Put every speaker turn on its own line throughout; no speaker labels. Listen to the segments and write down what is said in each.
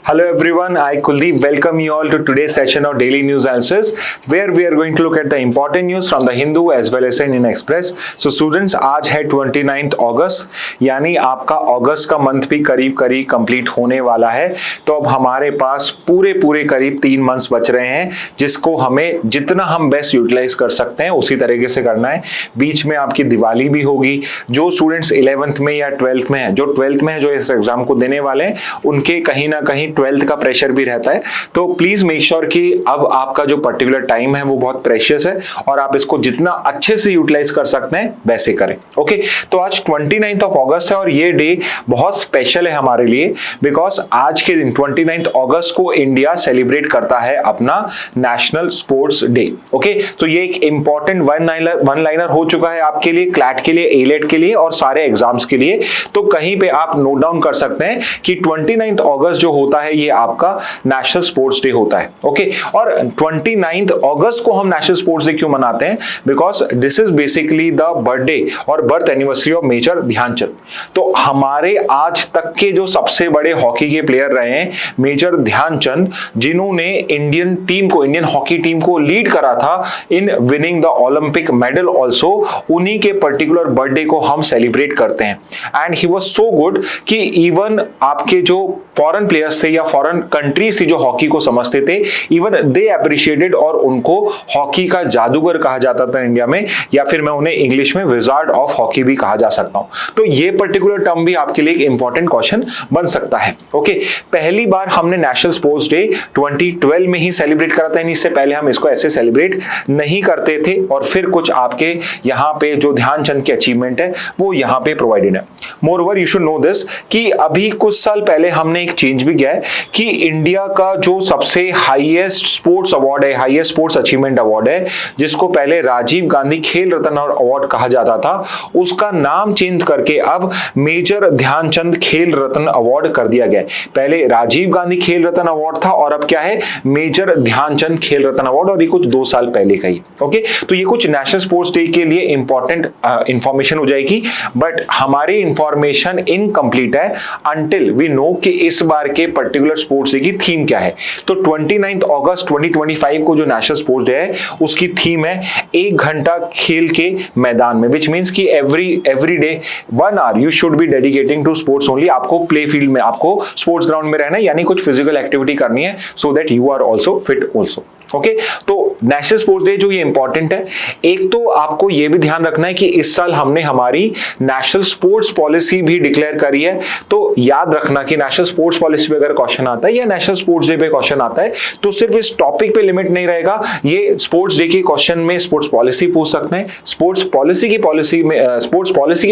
Hello everyone, I Kuldeep welcome you all to today's session of Daily News Answers where we are going to look at the important news from the Hindu as well as Indian Express. So students, आज है 29 अगस्त, यानी आपका अगस्त का month भी करीब करीब complete होने वाला है। तो अब हमारे पास पूरे करीब 3 मंथ्स बच रहे हैं, जिसको हमें जितना हम बेस्ट यूटिलाइज कर सकते हैं उसी तरीके से करना है। बीच में आपकी दिवाली भी होगी। जो स्टूडेंट्स 11th में या 12th में है, जो 12th में है, जो इस एग्जाम को देने वाले हैं, उनके कहीं ना कहीं 12th का प्रेशर भी रहता है। तो प्लीज मेक श्योर कि अब आपका जो पर्टिकुलर टाइम है वो बहुत प्रेशियस है और आप इसको जितना अच्छे से यूटिलाइज कर सकते हैं वैसे करें। ओके, तो आज 29th ऑफ अगस्त है और ये डे बहुत स्पेशल है हमारे लिए, बिकॉज आज के दिन 29th अगस्त को इंडिया सेलिब्रेट करता है अपना नेशनल स्पोर्ट्स डे। ओके, तो ये एक इंपॉर्टेंट वन लाइनर हो चुका है आपके लिए, क्लैट के लिए, एलेट के लिए और सारे एग्जाम्स के लिए। तो कहीं पे आप नोट डाउन कर सकते हैं कि 29th अगस्त जो होता है ये आपका नेशनल स्पोर्ट्स डे होता है। ओके, और 29th अगस्त को हम नेशनल स्पोर्ट्स डे क्यों मनाते हैं? Because this is basically the birthday और birth anniversary of major Dhyan Chand. तो हमारे आज तक के जो सबसे बड़े हॉकी के प्लेयर रहे हैं मेजर ध्यानचंद, जिन्होंने इंडियन हॉकी टीम को लीड करा था in winning the Olympic medal also, उन्हीं के पर्टिकुलर बर्थडे को हम सेलिब्रेट करते हैं। And he was so good कि इवन आपके जो फॉरेन प्लेयर्स थे या फॉरेन कंट्रीज थी जो हॉकी को समझते थे, इवन दे अप्रिशिएटेड और उनको हॉकी का जादूगर कहा जाता था इंडिया में, या फिर मैं उन्हें इंग्लिश में विजार्ड ऑफ हॉकी भी कहा जा सकता हूं। तो ये पर्टिकुलर टर्म भी आपके लिए एक इंपॉर्टेंट क्वेश्चन बन सकता है। ओके, पहली बार हमने नेशनल स्पोर्ट्स डे 2012 में ही सेलिब्रेट करा था, इससे पहले हम इसको ऐसे सेलिब्रेट नहीं करते थे। और फिर कुछ आपके यहाँ पे जो ध्यानचंद की अचीवमेंट है वो यहाँ पे प्रोवाइडेड है। Moreover you should know this कि अभी कुछ साल पहले हमने एक चेंज भी किया है कि इंडिया का जो सबसे हाईएस्ट स्पोर्ट्स अवार्ड है, हाईएस्ट स्पोर्ट्स अचीवमेंट अवार्ड है, जिसको पहले राजीव गांधी खेल रत्न अवार्ड कहा जाता था, उसका नाम चेंज करके अब मेजर ध्यानचंद खेल रत्न अवार्ड कर दिया गया है। पहले राजीव गांधी खेल रत्न अवार्ड था और अब क्या है, मेजर ध्यानचंद खेल रत्न अवार्ड, और ये कुछ 2 साल पहले का ही। ओके, तो ये कुछ नेशनल स्पोर्ट्स डे के लिए इंपॉर्टेंट इंफॉर्मेशन हो जाएगी, बट हमारी इंफॉर्मेशन इनकम्प्लीट है अंटिल वी नो कि इस बार के पर्टिकुलर स्पोर्ट्स डे की थीम क्या है। तो 29 अगस्त 2025 को जो नेशनल स्पोर्ट्स डे है उसकी थीम है 1 घंटा खेल के मैदान में, विच मींस कि every day 1 hour you should be dedicating to sports only. आपको प्ले फील्ड में, आपको स्पोर्ट्स ग्राउंड में रहना है, यानी कुछ फिजिकल एक्टिविटी करनी है so that you are also fit also. Okay, तो नेशनल स्पोर्ट्स डे जो ये इंपॉर्टेंट है, एक तो आपको ये भी ध्यान रखना है कि इस साल हमने हमारी नेशनल स्पोर्ट्स पॉलिसी भी डिक्लेयर करी है। तो याद रखना कि नेशनल स्पोर्ट्स पॉलिसी पे अगर क्वेश्चन आता है या नेशनल स्पोर्ट्स डे पे क्वेश्चन आता है तो सिर्फ इस टॉपिक पे लिमिट नहीं रहेगा। ये स्पोर्ट्स डे के क्वेश्चन में स्पोर्ट्स पॉलिसी पूछ सकते हैं, स्पोर्ट्स पॉलिसी के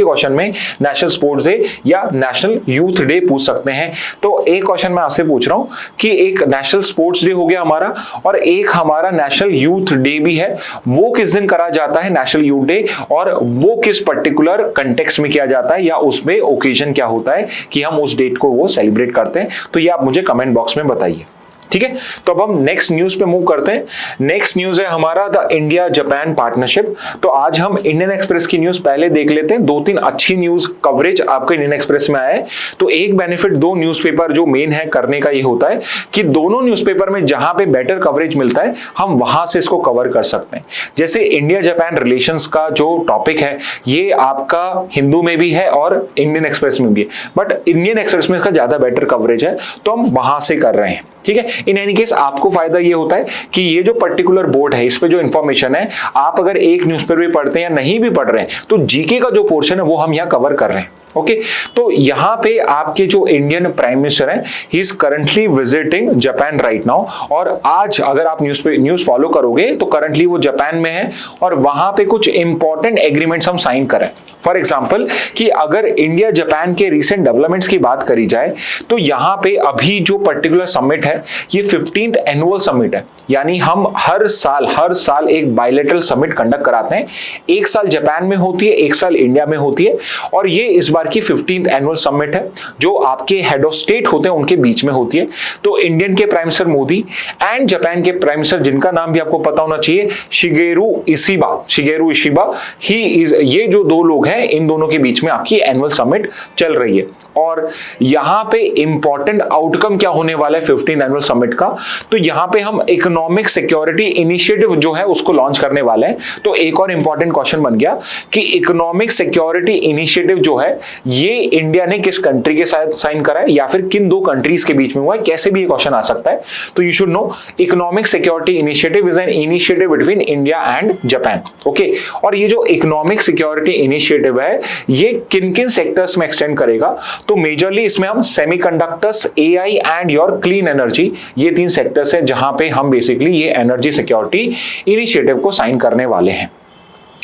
क्वेश्चन में नेशनल स्पोर्ट्स डे या नेशनल यूथ डे पूछ सकते हैं। तो एक क्वेश्चन मैं आपसे पूछ रहा हूं कि एक नेशनल स्पोर्ट्स डे हो गया हमारा और एक हमारा नेशनल यूथ डे भी है, वो किस दिन करा जाता है नेशनल यूथ डे, और वो किस पर्टिकुलर कंटेक्स्ट में किया जाता है या उसमें ओकेजन क्या होता है कि हम उस डेट को वो सेलिब्रेट करते हैं, तो ये आप मुझे कमेंट बॉक्स में बताइए। ठीक है, तो अब हम नेक्स्ट न्यूज पे मूव करते हैं। नेक्स्ट न्यूज है हमारा द इंडिया जापान पार्टनरशिप। तो आज हम इंडियन एक्सप्रेस की न्यूज पहले देख लेते हैं। 2-3 अच्छी न्यूज कवरेज आपका इंडियन एक्सप्रेस में आया है। तो एक बेनिफिट 2 न्यूज़पेपर जो मेन है करने का ये होता है कि दोनों न्यूज़पेपर में जहां पे बेटर कवरेज मिलता है हम वहां से इसको कवर कर सकते हैं। जैसे इंडिया जापान रिलेशंस का जो टॉपिक है ये आपका हिंदू में भी है और इंडियन एक्सप्रेस में भी है, बट इंडियन एक्सप्रेस में इसका ज्यादा बेटर कवरेज है तो हम वहां से कर रहे हैं। ठीक है, इन एनी केस आपको फायदा ये होता है कि ये जो पर्टिकुलर बोर्ड है इस पे जो इंफॉर्मेशन है, आप अगर एक न्यूज़पेपर भी पढ़ते हैं या नहीं भी पढ़ रहे हैं तो जीके का जो पोर्शन है वो हम यहाँ कवर कर रहे हैं। ओके, तो यहाँ पे आपके जो इंडियन प्राइम मिनिस्टर हैं, he is currently visiting Japan right now, और आज अगर आप न्यूज फॉलो करोगे तो करंटली वो जापान में है और वहां पे कुछ इंपॉर्टेंट एग्रीमेंट्स हम साइन करें। फॉर एग्जांपल कि अगर इंडिया जापान के रीसेंट डेवलपमेंट्स की बात करी जाए तो यहाँ पे अभी जो पर्टिकुलर समिट है ये 15th एनुअल समिट है, यानी हम हर साल एक बायलैटरल समिट कंडक्ट कराते हैं। एक साल जापान में होती है, एक साल इंडिया में होती है, और ये इस बार की 15th एनुअल समिट है जो आपके हेड ऑफ स्टेट होते हैं उनके बीच में होती है। तो इंडियन के prime minister Modi and Japan के प्राइम मिनिस्टर, जिनका नाम भी आपको पता होना चाहिए, शिगेरू इशिबा, ही इज, ये जो 2 लोग हैं इन दोनों के बीच में आपकी एनुअल समिट चल रही है। और यहाँ पे इंपॉर्टेंट आउटकम क्या होने वाला है 15th एनुअल समिट का, तो यहाँ पे हम इकोनॉमिक सिक्योरिटी इनिशिएटिव जो है उसको लॉन्च करने वाले हैं। तो एक और इंपॉर्टेंट क्वेश्चन बन गया कि इकोनॉमिक सिक्योरिटी इनिशिएटिव जो है ये इंडिया ने किस कंट्री के साथ साइन करा है या फिर किन दो कंट्रीज के बीच में हुआ है, कैसे भी ये क्वेश्चन आ सकता है। तो you should no economic security initiative is an initiative between India and Japan. Okay, और ये जो इकोनॉमिक सिक्योरिटी इनिशिएटिव है ये किन किन सेक्टर्स में एक्सटेंड करेगा, तो मेजरली इसमें हम semiconductors, AI and your clean energy, ये तीन सेक्टर्स है जहां पे हम बेसिकली ये एनर्जी सिक्योरिटी इनिशिएटिव को साइन करने वाले हैं।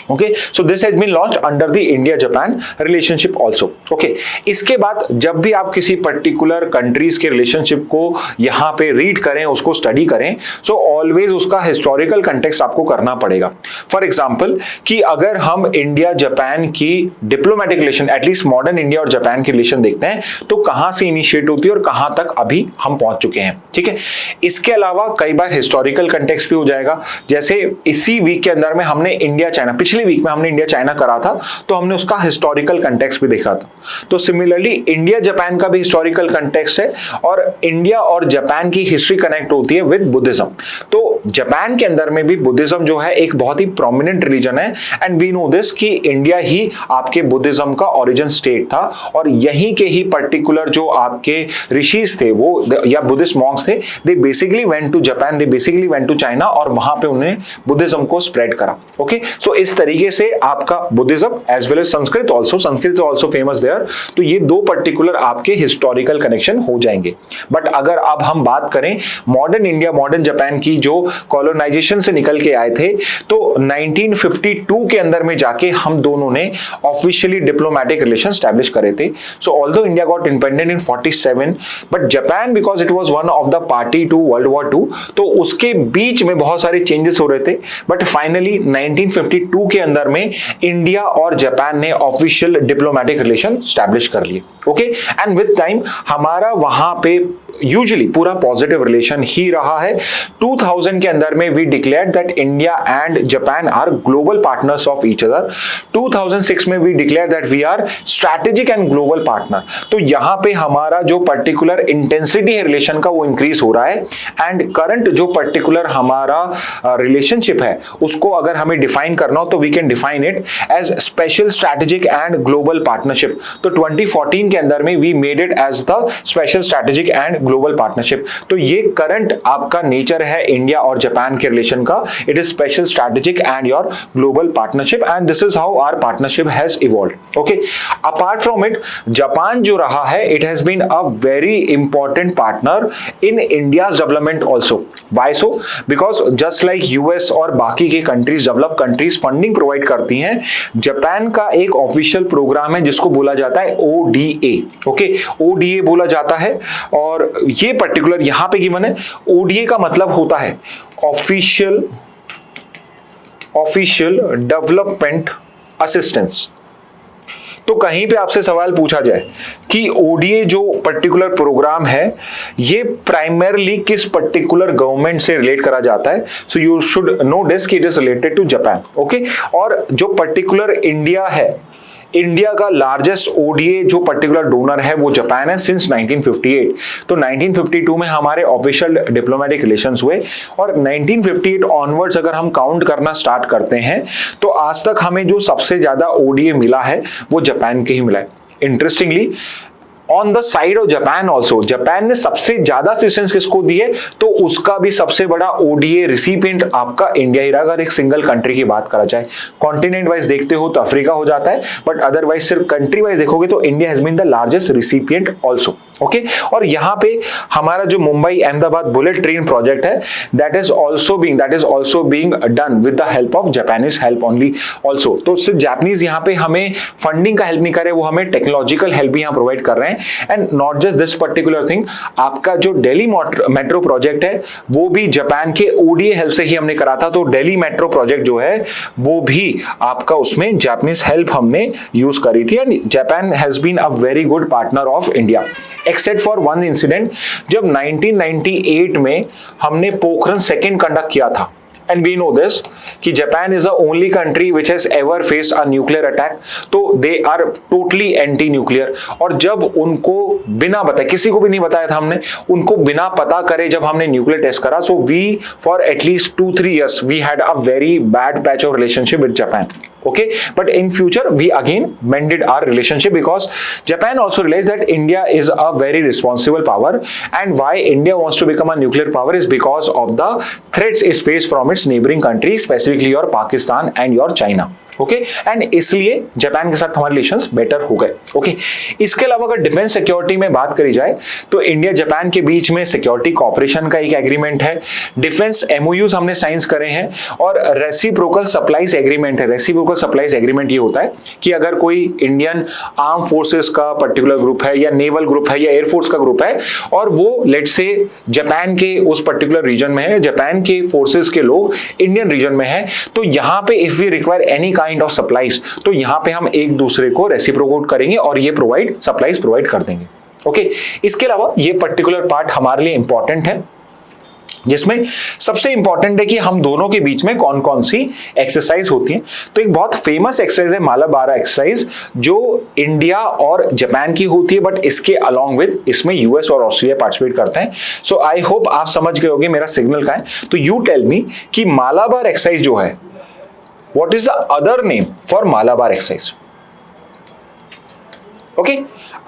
Okay, so this has been launched under the India-Japan relationship also. Okay, इसके बाद जब भी आप किसी पर्टिकुलर कंट्रीज के रिलेशनशिप को यहाँ पे रीड करें, उसको स्टडी करें, so ऑलवेज उसका हिस्टोरिकल कंटेक्स्ट आपको करना पड़ेगा। फॉर एग्जाम्पल कि अगर हम इंडिया जापान की diplomatic relation, at least modern India और जापान की रिलेशन देखते हैं, तो कहाँ से इनिशिएट होती है और कहाँ तक अभी हम पहुंच चुके हैं। ठीक है, इसके अलावा कई बार हिस्टोरिकल कंटेक्स्ट भी हो जाएगा। जैसे इसी वीक के अंदर में हमने इंडिया चाइना, पिछले वीक में हमने इंडिया चाइना करा था, तो हमने उसका हिस्टोरिकल कंटेक्स्ट भी देखा था। तो सिमिलरली इंडिया जापान का भी हिस्टोरिकल कंटेक्स्ट है और इंडिया और जापान की हिस्ट्री कनेक्ट होती है विद बुद्धिज्म। तो जापान के अंदर में भी बुद्धिज्म जो है एक बहुत ही प्रोमिनेंट रिलीजन है एंड वी नो दिस कि इंडिया ही आपके बुद्धिज्म का ओरिजिन स्टेट था और यहीं के ही पर्टिकुलर जो आपके ऋषिज थे वो या बुद्धिस्ट मॉन्क्स थे, they basically went to Japan, they basically went to China और वहां पे उन्हें बुद्धिज्म को स्प्रेड करा। ओके, सो इस तरीके से आपका Buddhism as well as Sanskrit also famous there. तो ये दो पर्टिकुलर आपके हिस्टोरिकल कनेक्शन हो जाएंगे। बट अगर अब हम बात करें मॉडर्न इंडिया मॉडर्न जापान की जो कॉलोनाइजेशन से निकल के आए थे, तो 1952 के अंदर में जाके हम दोनों ने ऑफिशियली डिप्लोमेटिक रिलेशन स्टैब्लिश करे थे। So although India got independent in 47, but Japan because it was one of the party to world war 2, तो उसके बीच में बहुत सारे चेंजेस हो रहे थे। बट फाइनली 1952 के अंदर में इंडिया और जापान ने ऑफिशियल डिप्लोमेटिक रिलेशन स्टैब्लिश कर लिए। ओके, एंड विद टाइम हमारा वहां पे यूजुअली पूरा पॉजिटिव रिलेशन ही रहा है। 2000 के अंदर में we declared that India and Japan are global partners of each other. 2006 में we declare that we are strategic and global partner. तो यहां पे हमारा जो पर्टिकुलर इंटेंसिटी है रिलेशन का वो इंक्रीज हो रहा है एंड करंट जो पर्टिकुलर हमारा रिलेशनशिप है उसको अगर हमें डिफाइन करना हो तो we can define it as special strategic and global partnership. तो 2014 के अंदर में we made it as the special strategic and global partnership. तो ये करंट आपका नेचर है इंडिया और जापान के रिलेशन का, it is special strategic and your global partnership and this is how our partnership has evolved. Okay, apart from it Japan जो रहा है it has been a very important partner in India's development also. Why so? Because just like US और बाकी के countries develop countries funding provide करती हैं, Japan का एक ऑफिशियल प्रोग्राम है जिसको बोला जाता है ओडीए। ओके, ओडीए बोला जाता है और ये पर्टिकुलर यहां पे गिवन है। ओडीए का मतलब होता है ऑफिशियल डेवलपमेंट असिस्टेंस। तो कहीं पे आपसे सवाल पूछा जाए कि ओडीए जो पर्टिकुलर प्रोग्राम है ये प्राइमरली किस पर्टिकुलर गवर्नमेंट से रिलेट करा जाता है, so you should know this कि it is related to Japan. Okay, और जो पर्टिकुलर इंडिया है, इंडिया का लार्जेस्ट ओडीए जो पर्टिकुलर डोनर है वो जापान है सिंस 1958। तो 1952 में हमारे ऑफिशियल डिप्लोमेटिक रिलेशंस हुए और 1958 ऑनवर्ड्स अगर हम काउंट करना स्टार्ट करते हैं तो आज तक हमें जो सबसे ज्यादा ओडीए मिला है वो जापान के ही मिला है। Interestingly on the side of Japan also, Japan ने सबसे ज्यादा असिस्टेंस किसको दी है तो उसका भी सबसे बड़ा ओडीए रिसिपिएंट आपका इंडिया ही रहा। अगर एक सिंगल कंट्री की बात करा जाए, कॉन्टिनेंट वाइज देखते हो तो अफ्रीका हो जाता है, बट अदरवाइज सिर्फ कंट्री वाइज देखोगे तो India has been the largest recipient also. Okay, और यहाँ पे हमारा जो Mumbai Ahmedabad bullet train project है that is also being done with the help of Japanese help only also. तो सिर्फ जापानीज यहाँ पे हमें फंडिंग का हेल्प नहीं करे, वो हमें टेक्नोलॉजिकल हेल्प भी यहाँ प्रोवाइड कर रहे हैं। And not just this particular thing, आपका जो दिल्ली मेट्रो प्रोजेक्ट है वो भी जापान के ओडीए हेल्प से ही हमने करा था। तो दिल्ली मेट्रो प्रोजेक्ट जो है वो भी आपका उसमें जापानीज हेल्प हमने यूज करी थी and Japan has been a very good partner of India except for one incident. जब 1998 में हमने पोखरण सेकेंड कंडक्ट किया था एंड वी नो दिस कि Japan is the only country which has ever faced a nuclear attack, तो they are totally anti nuclear. और जब उनको बिना बताए, किसी को भी नहीं बताया था हमने, उनको बिना पता करे जब हमने न्यूक्लियर टेस्ट करा, so we for at least 2-3 years we had a very bad patch of relationship with Japan. Okay, but in future we again mended our relationship because Japan also realized that India is a very responsible power, and why India wants to become a nuclear power is because of the threats it faces from its neighboring countries, specifically your Pakistan and your China. Okay, and इसलिए Japan के साथ हमारे relations better हो गए. Okay, इसके अलावा अगर defence security में बात करी जाए तो इंडिया जापान के बीच में सिक्योरिटी कॉपरेशन का एक एग्रीमेंट है, डिफेंस एमओयूज हमने साइंस करे हैं, और रेसिप्रोकल सप्लाईज एग्रीमेंट है. रेसिप्रोकल सप्लाईज एग्रीमेंट ये होता है कि अगर कोई इंडियन आर्म फोर्सेस का पर्टिकुलर ग्रुप है या नेवल ग्रुप है या एयरफोर्स का ग्रुप है और वो लेट्स से जापान के उस पर्टिकुलर रीजन में है, जापान के फोर्सेस के लोग इंडियन रीजन में है, तो यहाँ पे if we require any kind of supplies तो यहाँ पे हम एक दूसरे को रेसिप्रोकेट करेंगे और ये सप्लाईज प्रोवाइड कर देंगे. ओके, इसके अलावा ये पर्टिकुलर पार्ट हमारे लिए इंपॉर्टेंट है, जिसमें सबसे इंपॉर्टेंट है कि हम दोनों के बीच में कौन कौन सी एक्सरसाइज होती है. तो एक बहुत फेमस एक्सरसाइज है मालाबार एक्सरसाइज, जो इंडिया और जापान की होती है, बट इसके अलोंग विद इसमें यूएस और ऑस्ट्रेलिया पार्टिसिपेट करते हैं. सो आई होप आप समझ गए होंगे मेरा सिग्नल का है. तो यू टेल मी कि मालाबार एक्सरसाइज जो है, what is the other name for Malabar exercise? Okay,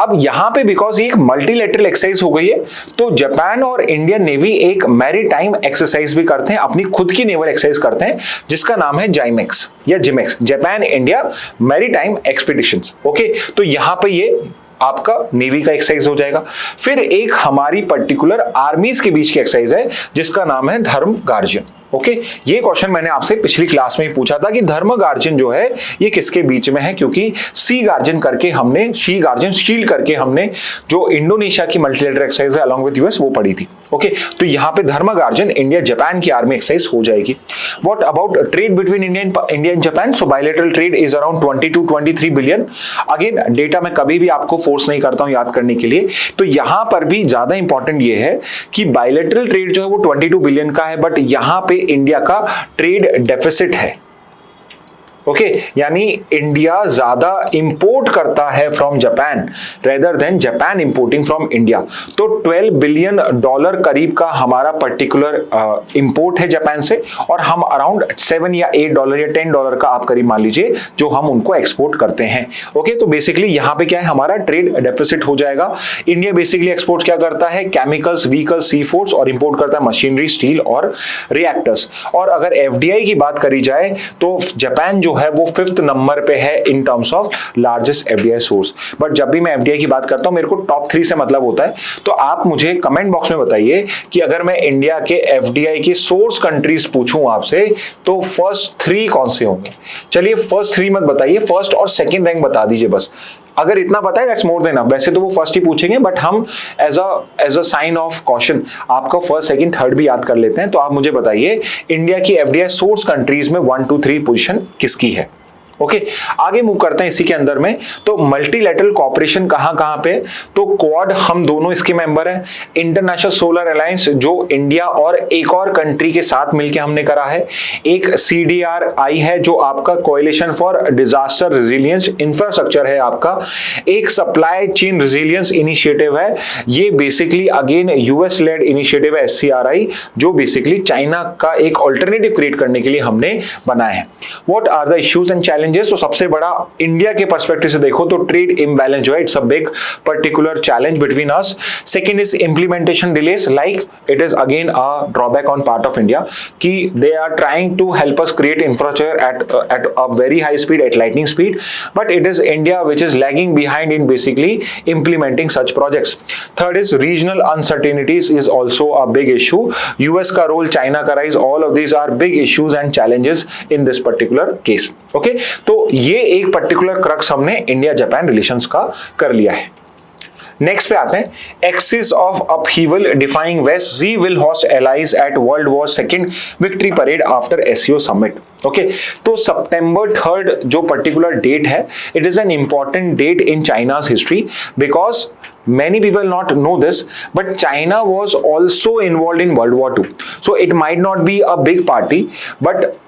अब यहां पे बिकॉज ये एक मल्टीलेटरल एक्सरसाइज हो गई है, तो जापान और इंडियन नेवी एक मैरीटाइम एक्सरसाइज भी करते हैं, अपनी खुद की नेवल एक्सरसाइज करते हैं, जिसका नाम है जाइमेक्स या JIMEX, Japan India maritime expeditions. Okay, तो यहां पे ये आपका नेवी का एक्सरसाइज हो जाएगा. फिर एक हमारी पर्टिकुलर आर्मीज के बीच की एक्सरसाइज है जिसका नाम है धर्म गार्जियन. ओके, ये क्वेश्चन मैंने आपसे पिछली क्लास में ही पूछा था कि धर्म गार्जियन जो है ये किसके बीच में है, क्योंकि सी गार्जियन करके हमने शील्ड करके हमने जो इंडोनेशिया की मल्टीलेटरल एक्सरसाइज है अलोंग विद यूएस वो पढ़ी थी. ओके, तो यहाँ पे धर्म गार्जियन इंडिया जापान की आर्मी एक्सरसाइज हो जाएगी. What about trade between India and Japan? So bilateral trade is around 22-23 billion. Again data मैं कभी भी आपको फोर्स नहीं करता हूं याद करने के लिए, तो यहां पर भी ज्यादा इंपॉर्टेंट ये है कि बायलैटरल ट्रेड जो है वो 22 बिलियन का है, बट यहां पे इंडिया का ट्रेड डेफिसिट है. ओके, यानी इंडिया ज्यादा इंपोर्ट करता है from Japan rather than Japan importing from India. तो $12 बिलियन करीब का हमारा पर्टिकुलर इंपोर्ट है जापान से, और हम अराउंड $7 या $8 या $10 का आप करीब मान लीजिए जो हम उनको एक्सपोर्ट करते हैं. ओके, तो बेसिकली यहाँ पे क्या है, हमारा ट्रेड डेफिसिट हो जाएगा. इंडिया बेसिकली एक्सपोर्ट क्या करता है, केमिकल्स, व्हीकल्स, सी फूड्स, और इंपोर्ट करता है मशीनरी, स्टील और रिएक्टर्स. और अगर एफडीआई की बात करी जाए तो जापान जो है वो 5th नंबर पे है इन terms of largest FDI source. But जब भी मैं एफडीआई की बात करता हूं मेरे को टॉप 3 से मतलब होता है, तो आप मुझे कमेंट बॉक्स में बताइए कि अगर मैं इंडिया के एफडीआई के सोर्स कंट्रीज पूछूं आपसे तो फर्स्ट 3 कौन से होंगे? चलिए फर्स्ट 3 मत बताइए, फर्स्ट और सेकंड रैंक बता दीजिए बस. अगर इतना पता है दैट्स मोर देन इनफ. वैसे तो वो फर्स्ट ही पूछेंगे, बट हम as a sign of caution आपका फर्स्ट, सेकंड, थर्ड भी याद कर लेते हैं. तो आप मुझे बताइए इंडिया की एफडीआई सोर्स कंट्रीज में 1, 2, 3 पोजीशन किसकी है? ओके, आगे मूव करते हैं इसी के अंदर में. तो मल्टीलैटरल कॉपरेशन कहां पे? तो क्वाड हम दोनों इसके मेंबर हैं. इंटरनेशनल सोलर अलायंस जो इंडिया और एक और कंट्री के साथ मिलकर हमने करा है. एक CDRI है जो आपका coalition for disaster resilience infrastructure है आपका. एक सप्लाई चेन रेजिलियंस इनिशिएटिव है, ये basically again US led initiative है SCRI, जो बेसिकली चाइना का एक ऑल्टरनेटिव क्रिएट करने के लिए हमने बनाया है. What are the issues and challenges? तो सबसे बड़ा इंडिया के पर्सपेक्टिव से देखो तो ट्रेड इम्बैलेंस जो है it's a big particular challenge between us. Second is implementation delays, like it is again a drawback on part of India कि they are trying to help us create infrastructure at a very high speed, at lightning speed, but it is India which is lagging behind in basically implementing such projects. Third is regional uncertainties is also a big issue. US का role, China का rise, all of these are big issues and challenges in this particular case. Okay? तो ये एक particular crux हमने India Japan relations का कर लिया है. नेक्स्ट पे आते हैं, axis of upheaval defying west, Xi will host allies at world war second victory parade after SCO summit. Okay, तो September 3rd जो पर्टिकुलर डेट है, it is an important date in China's history because many people not know this, but China was also involved in World War II. So it might not be a big party, but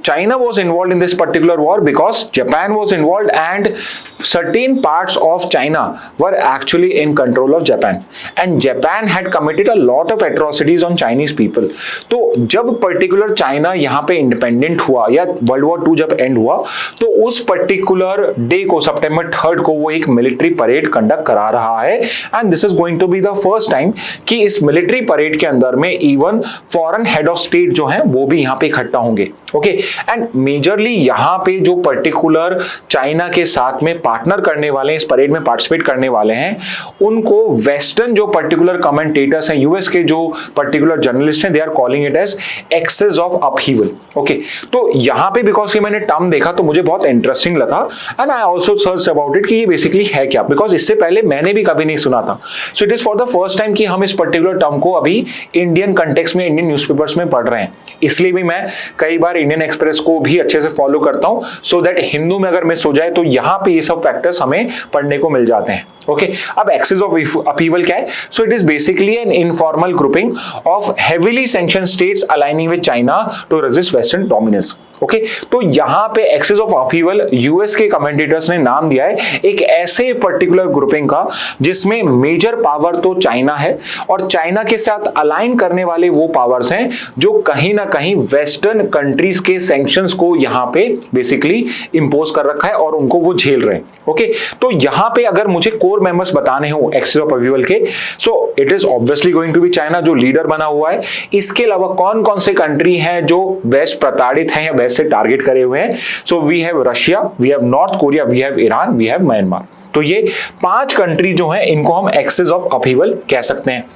China was involved in this particular war because Japan was involved, and certain parts of China were actually in control of Japan, and Japan had committed a lot of atrocities on Chinese people. तो जब particular China यहाँ पे independent हुआ या world war 2 जब and हुआ, तो उस पर्टिकुलर डे को, सितंबर 3 को, वो एक मिलिट्री परेड कंडक्ट करा रहा है, and this is going to be the first time कि इस मिलिट्री परेड के अंदर में even foreign head of state जो हैं वो भी यहाँ पे इकट्ठा होंगे. ओके, एंड मेजरली यहाँ पे जो पर्टिकुलर चाइना के साथ में पार्टनर करने वाले हैं, इस परेड में पार्टिसिपेट करने वाले हैं, उनको वेस्टर्न जो पर्टिकुलर कमेंटेटर्स हैं, यूएस के जो पर्टिकुलर जर्नलिस्ट हैं, they are calling it as axis of upheaval. Okay, तो यहाँ पे बिकॉज ये मैंने टर्म देखा तो मुझे बहुत इंटरेस्टिंग लगा, and I also search about it कि ये बेसिकली है क्या, बिकॉज इससे पहले मैंने भी कभी नहीं सुना था. सो it is for the first time कि हम इस पर्टिकुलर टर्म को अभी इंडियन कंटेक्स्ट में, इंडियन न्यूज़पेपर्स में पढ़ रहे हैं. इसलिए भी मैं कई बार इंडियन एक्सप्रेस को भी अच्छे से फॉलो करता हूं, सो दैट हिंदू में अगर मिस हो जाए तो यहां पे ये सब फैक्टर्स हमें पढ़ने को मिल जाते हैं. ओके, अब एक्सेस ऑफ अपहीवल क्या है? So it is basically an informal grouping of heavily sanction states aligning with China to resist western dominance. Okay, तो यहां पे एक्सेस ऑफ अपहीवल यूएस के कमेंटेटर्स ने नाम दिया है एक ऐसे पर्टिकुलर ग्रुपिंग का जिसमें मेजर पावर तो चाइना है, और चाइना के साथ अलाइन करने वाले वो पावर्स हैं जो कहीं ना कहीं वेस्टर्न कंट्रीज के सैंक्शंस को यहां पे बेसिकली इंपोज कर रखा है और उनको वो झेल रहे हैं. ओके, तो यहां पे अगर मुझे कोर मेंबर्स बताने हो एक्सेस ऑफ अपहीवल के, so it is obviously going to be China जो लीडर बना हुआ है. इसके अलावा कौन कौन से कंट्री हैं जो वेस्ट प्रताड़ित हैं या वेस्ट से टारगेट करे हुए हैं? So we have Russia, we have North Korea, we have Iran, we have Myanmar. तो ये 5 कंट्री जो हैं इनको हम एक्सेस ऑफ अपहीवल कह सकते हैं.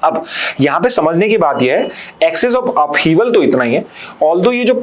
अब यहां पे समझने की बात यह है, एक्सेस ऑफ अपहीवल तो इतना ही है, ऑल्दो ये जो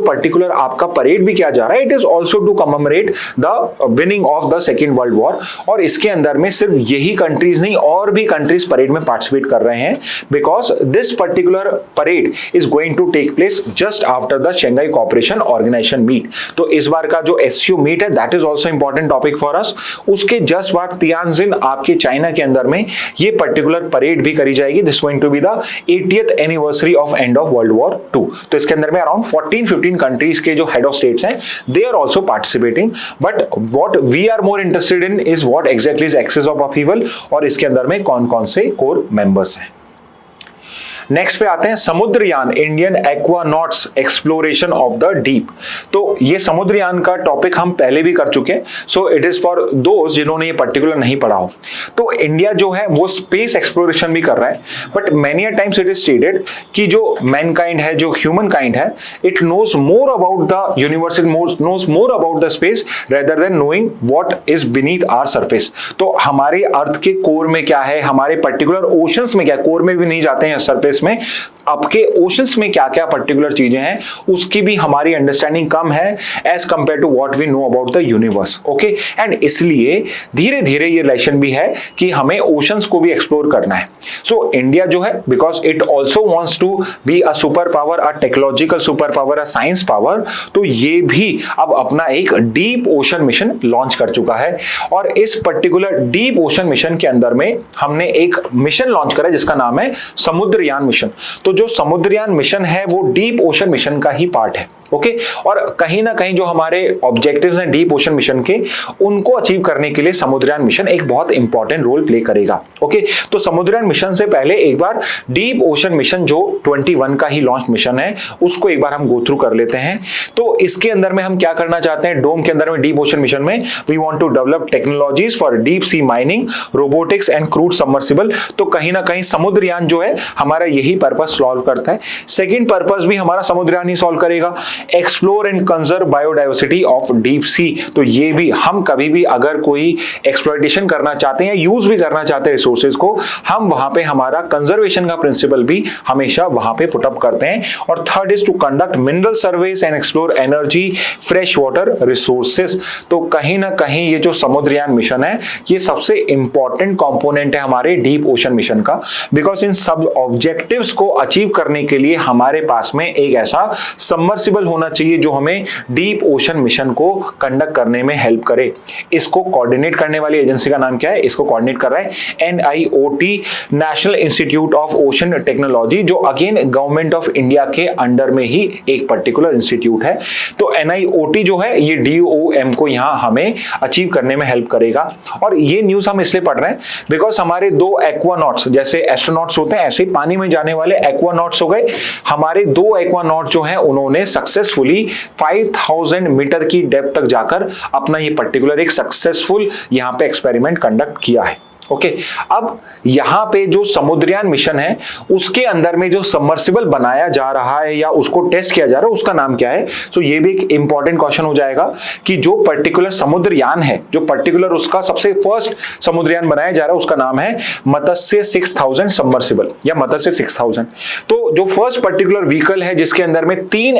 पर्टिकुलर आपका परेड भी किया जा रहा है, it is also to commemorate the winning of the second world war, और इसके अंदर में सिर्फ यही कंट्रीज नहीं और भी कंट्रीज परेड में पार्टिसिपेट कर रहे हैं, because this particular parade is going to take place just after the Shanghai Cooperation Organisation meet. तो इस बार का जो एससीओ मीट है, that is also important topic for us. उसके जस्ट बाद तियानजिन आपके चाइना के अंदर में ये पर्टिकुलर परेड भी करी जाएगी. This going to be the 80th anniversary of end of world war 2. तो इसके अंदर में अराउंड 14-15 कंट्रीज के जो हेड ऑफ स्टेट्स हैं, they are also participating, but what we are more interested in is what exactly is axis of upheaval, और इसके अंदर में कौन कौन से कोर मेंबर्स हैं. नेक्स्ट पे आते हैं Samudrayaan, Indian एक्वानॉट्स exploration of the deep. तो ये समुद्रयान का टॉपिक हम पहले भी कर चुके हैं, सो इट इज फॉर दोस्त जिन्होंने ये पर्टिकुलर नहीं पढ़ा हो. तो इंडिया जो है वो स्पेस एक्सप्लोरेशन भी कर रहा है, but many a times it is stated कि जो मैनकाइंड है, जो ह्यूमन काइंड है, it knows more about the universe, it knows more about the space rather than knowing what is beneath our surface. तो हमारे अर्थ के कोर में क्या है, हमारे पर्टिकुलर ओशंस में क्या, कोर में भी नहीं जाते हैं सरफेस में, आपके ओशंस में क्या क्या पर्टिकुलर चीजें हैं उसकी भी हमारी अंडरस्टैंडिंग कम है as compare to what we know about the universe. Okay, and इसलिए धीरे धीरे ये रिलेशन भी है कि हमें ओशंस को भी एक्सप्लोर करना है. सो इंडिया जो है, because it also wants to be a super power, a technological super power, a science power, तो ये भी अब अपना एक डीप ओशन मिशन लॉन्च कर चुका है. और इस पर्टिकुलर डीप ओशन मिशन के अंदर में हमने एक मिशन लॉन्च करा जिसका नाम है समुद्रयान मिशन. तो जो समुद्रयान मिशन है वो डीप ओशन मिशन का ही पार्ट है. ओके, और कहीं ना कहीं जो हमारे ऑब्जेक्टिव्स हैं डीप ओशन मिशन के, उनको अचीव करने के लिए समुद्रयान मिशन एक बहुत इंपॉर्टेंट रोल प्ले करेगा. ओके, तो समुद्रयान मिशन से पहले एक बार डीप ओशन मिशन जो 21 का ही लॉन्च मिशन है उसको एक बार हम गो थ्रू कर लेते हैं. तो इसके अंदर में हम क्या करना चाहते हैं, डोम के अंदर में डीप ओशन मिशन में we want to develop technologies for deep sea mining, robotics and crewed submersible. तो कहीं ना कहीं समुद्रयान जो है हमारा यही पर्पस सॉल्व करता है. सेकेंड पर्पस भी हमारा समुद्रयान ही सॉल्व करेगा, explore and conserve biodiversity of deep sea. तो ये भी हम कभी भी अगर कोई एक्सप्लॉयटेशन करना चाहते हैं या यूज भी करना चाहते हैं रिसोर्सेज को, हम वहां पे हमारा कंजर्वेशन का प्रिंसिपल भी हमेशा वहां पे पुट अप करते हैं. और third is to conduct mineral surveys and explore energy, fresh water resources. तो कहीं ना कहीं ये जो समुद्रयान मिशन है ये सबसे इंपॉर्टेंट कंपोनेंट है हमारे डीप ओशन मिशन का, बिकॉज इन सब ऑब्जेक्टिव्स को अचीव करने के लिए हमारे पास में एक ऐसा सबमर्सिबल वेसल होना चाहिए जो हमें डीप ओशन मिशन को कंडक्ट करने में हेल्प करे। इसको कोऑर्डिनेट करने वाली एजेंसी का नाम क्या है? इसको कोऑर्डिनेट कर रहा है NIOT, national institute of ocean technology, जो अगेन गवर्नमेंट ऑफ इंडिया के अंडर में ही एक पर्टिकुलर इंस्टीट्यूट है। तो NIOT जो है ये DOM को यहाँ हमें अचीव करने में हेल्प करेगा। और ये न्यूज हम इसलिए पढ़ रहे हैं बिकॉज हमारे 2 एक्वानॉट्स, जैसे एस्ट्रोनॉट्स होते हैं ऐसे पानी में जाने वाले एक्वानॉट्स हो गए, हमारे 2 एक्वानॉट जो हैं उन्होंने सक्सेसफुली 5000 मीटर की डेप्थ तक जाकर अपना ये पर्टिकुलर एक सक्सेसफुल यहाँ पे एक्सपेरिमेंट कंडक्ट किया है। ओके, अब यहां पे जो समुद्रयान मिशन है उसके अंदर में जो सबमर्सिबल बनाया जा रहा है या उसको टेस्ट किया जा रहा है उसका नाम क्या है? तो ये भी एक इंपॉर्टेंट क्वेश्चन हो जाएगा कि जो पर्टिकुलर समुद्रयान है, जो पर्टिकुलर उसका सबसे फर्स्ट समुद्रयान बनाया जा रहा है उसका नाम है मत्स्य 6000 सबमर्सिबल या मत्स्य 6000। तो जो फर्स्ट पर्टिकुलर व्हीकल है जिसके अंदर में 3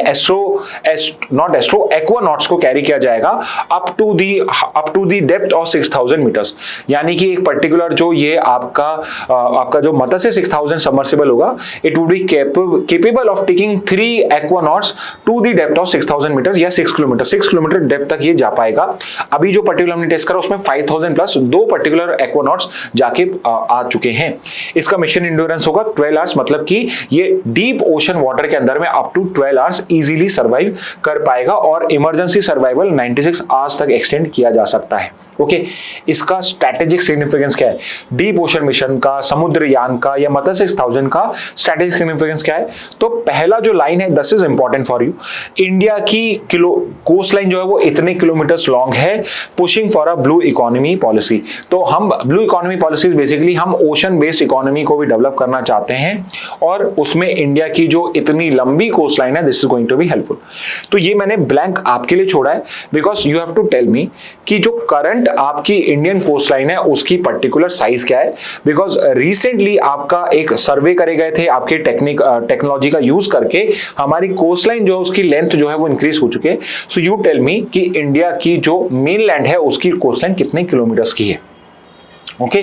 एक्वानॉट्स को कैरी किया जाएगा up to the depth of 6000 metres, यानी कि एक पर्टिकुलर जो ये आपका जो मत्स्य 6000 सबमर्सिबल होगा, it would be capable of taking 3 aquanauts to the depth of 6000 metre या 6 किलोमीटर डेप्थ तक ये जा पाएगा। अभी जो पर्टिकुलर हमने टेस्ट करा उसमें 5000 प्लस 2 पर्टिकुलर एक्वानॉट्स जाके आ चुके हैं। इसका मिशन इंड्योरेंस होगा 12 आवर्स, मतलब कि ये डीप ओशन वाटर के अंदर में up to 12 hours easily survive कर पाएगा और इमरजेंसी सर्वाइवल 96 आवर्स तक एक्सटेंड किया जा सकता है। ओके, इसका स्ट्रैटेजिक सिग्निफिकेंस क्या है? डीप ओशन मिशन का, समुद्रयान का या मत्स्य 6000 का स्ट्रैटेजिक सिग्निफिकेंस क्या है? तो पहला जो लाइन है, this is important for you, India की कोस्ट लाइन जो है वो इतने किलोमीटर्स लॉन्ग है, pushing for a blue economy policy. तो हम ब्लू इकोनॉमी पॉलिसी बेसिकली हम ओशन बेस्ड इकोनॉमी को भी डेवलप करना चाहते हैं और उसमें इंडिया की जो इतनी लंबी कोस्ट लाइन है, this is going to be helpful. तो ये मैंने ब्लैंक आपके लिए छोड़ा है because you have to tell me कि जो करंट आपकी इंडियन कोस्ट लाइन है उसकी पर्टिकुलर साइज क्या है। बिकॉज रिसेंटली आपका एक सर्वे करे गए थे आपके टेक्नोलॉजी का यूज करके, हमारी कोस्ट लाइन जो है उसकी लेंथ जो है वो इंक्रीज हो चुके हैं। सो यू टेल मी कि इंडिया की जो मेन लैंड है उसकी कोस्ट लाइन कितने किलोमीटर्स की है? ओके,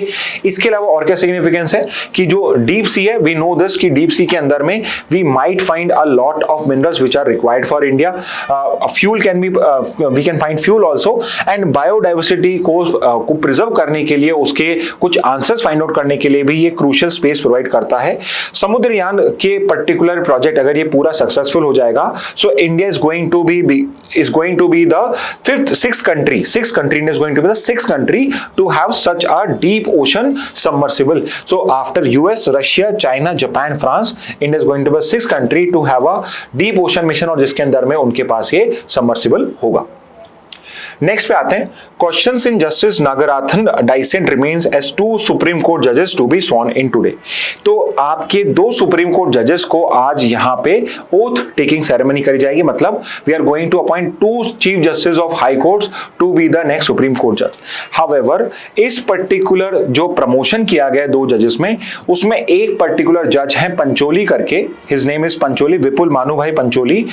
इसके अलावा और क्या सिग्निफिकेंस है कि जो डीप सी है, वी नो दिस कि डीप सी के अंदर में we might find a lot of minerals which are required for India. Fuel can be, we can find fuel also, and biodiversity को प्रिजर्व करने के लिए, उसके कुछ आंसर्स फाइंड आउट करने के लिए भी ये क्रूशियल स्पेस प्रोवाइड करता है। समुद्रयान के पर्टिकुलर प्रोजेक्ट अगर ये पूरा सक्सेसफुल हो जाएगा, so India is going to be the sixth country India is going to be the sixth country to have such a deep ocean submersible. So after US, Russia, China, Japan, France, India is going to be the 6th country to have a deep ocean mission और जिसके अंदर में उनके पास ये submersible होगा। Next पे आते हैं, questions in justice Nagarathna dissent remains as 2 supreme court जजेस to be sworn in today. तो आपके 2 सुप्रीम कोर्ट जजेस को आज यहाँ पे ओथ टेकिंग सेरेमनी करी जाएगी, मतलब we are going to appoint 2 chief justice of high courts to be the next supreme court जज। हाउएवर, इस पर्टिकुलर जो प्रमोशन किया गया 2 जजेस में, उसमें एक पर्टिकुलर जज है पंचोली करके, हिज नेम इज पंचोली, विपुल मानू भाई पंचोली।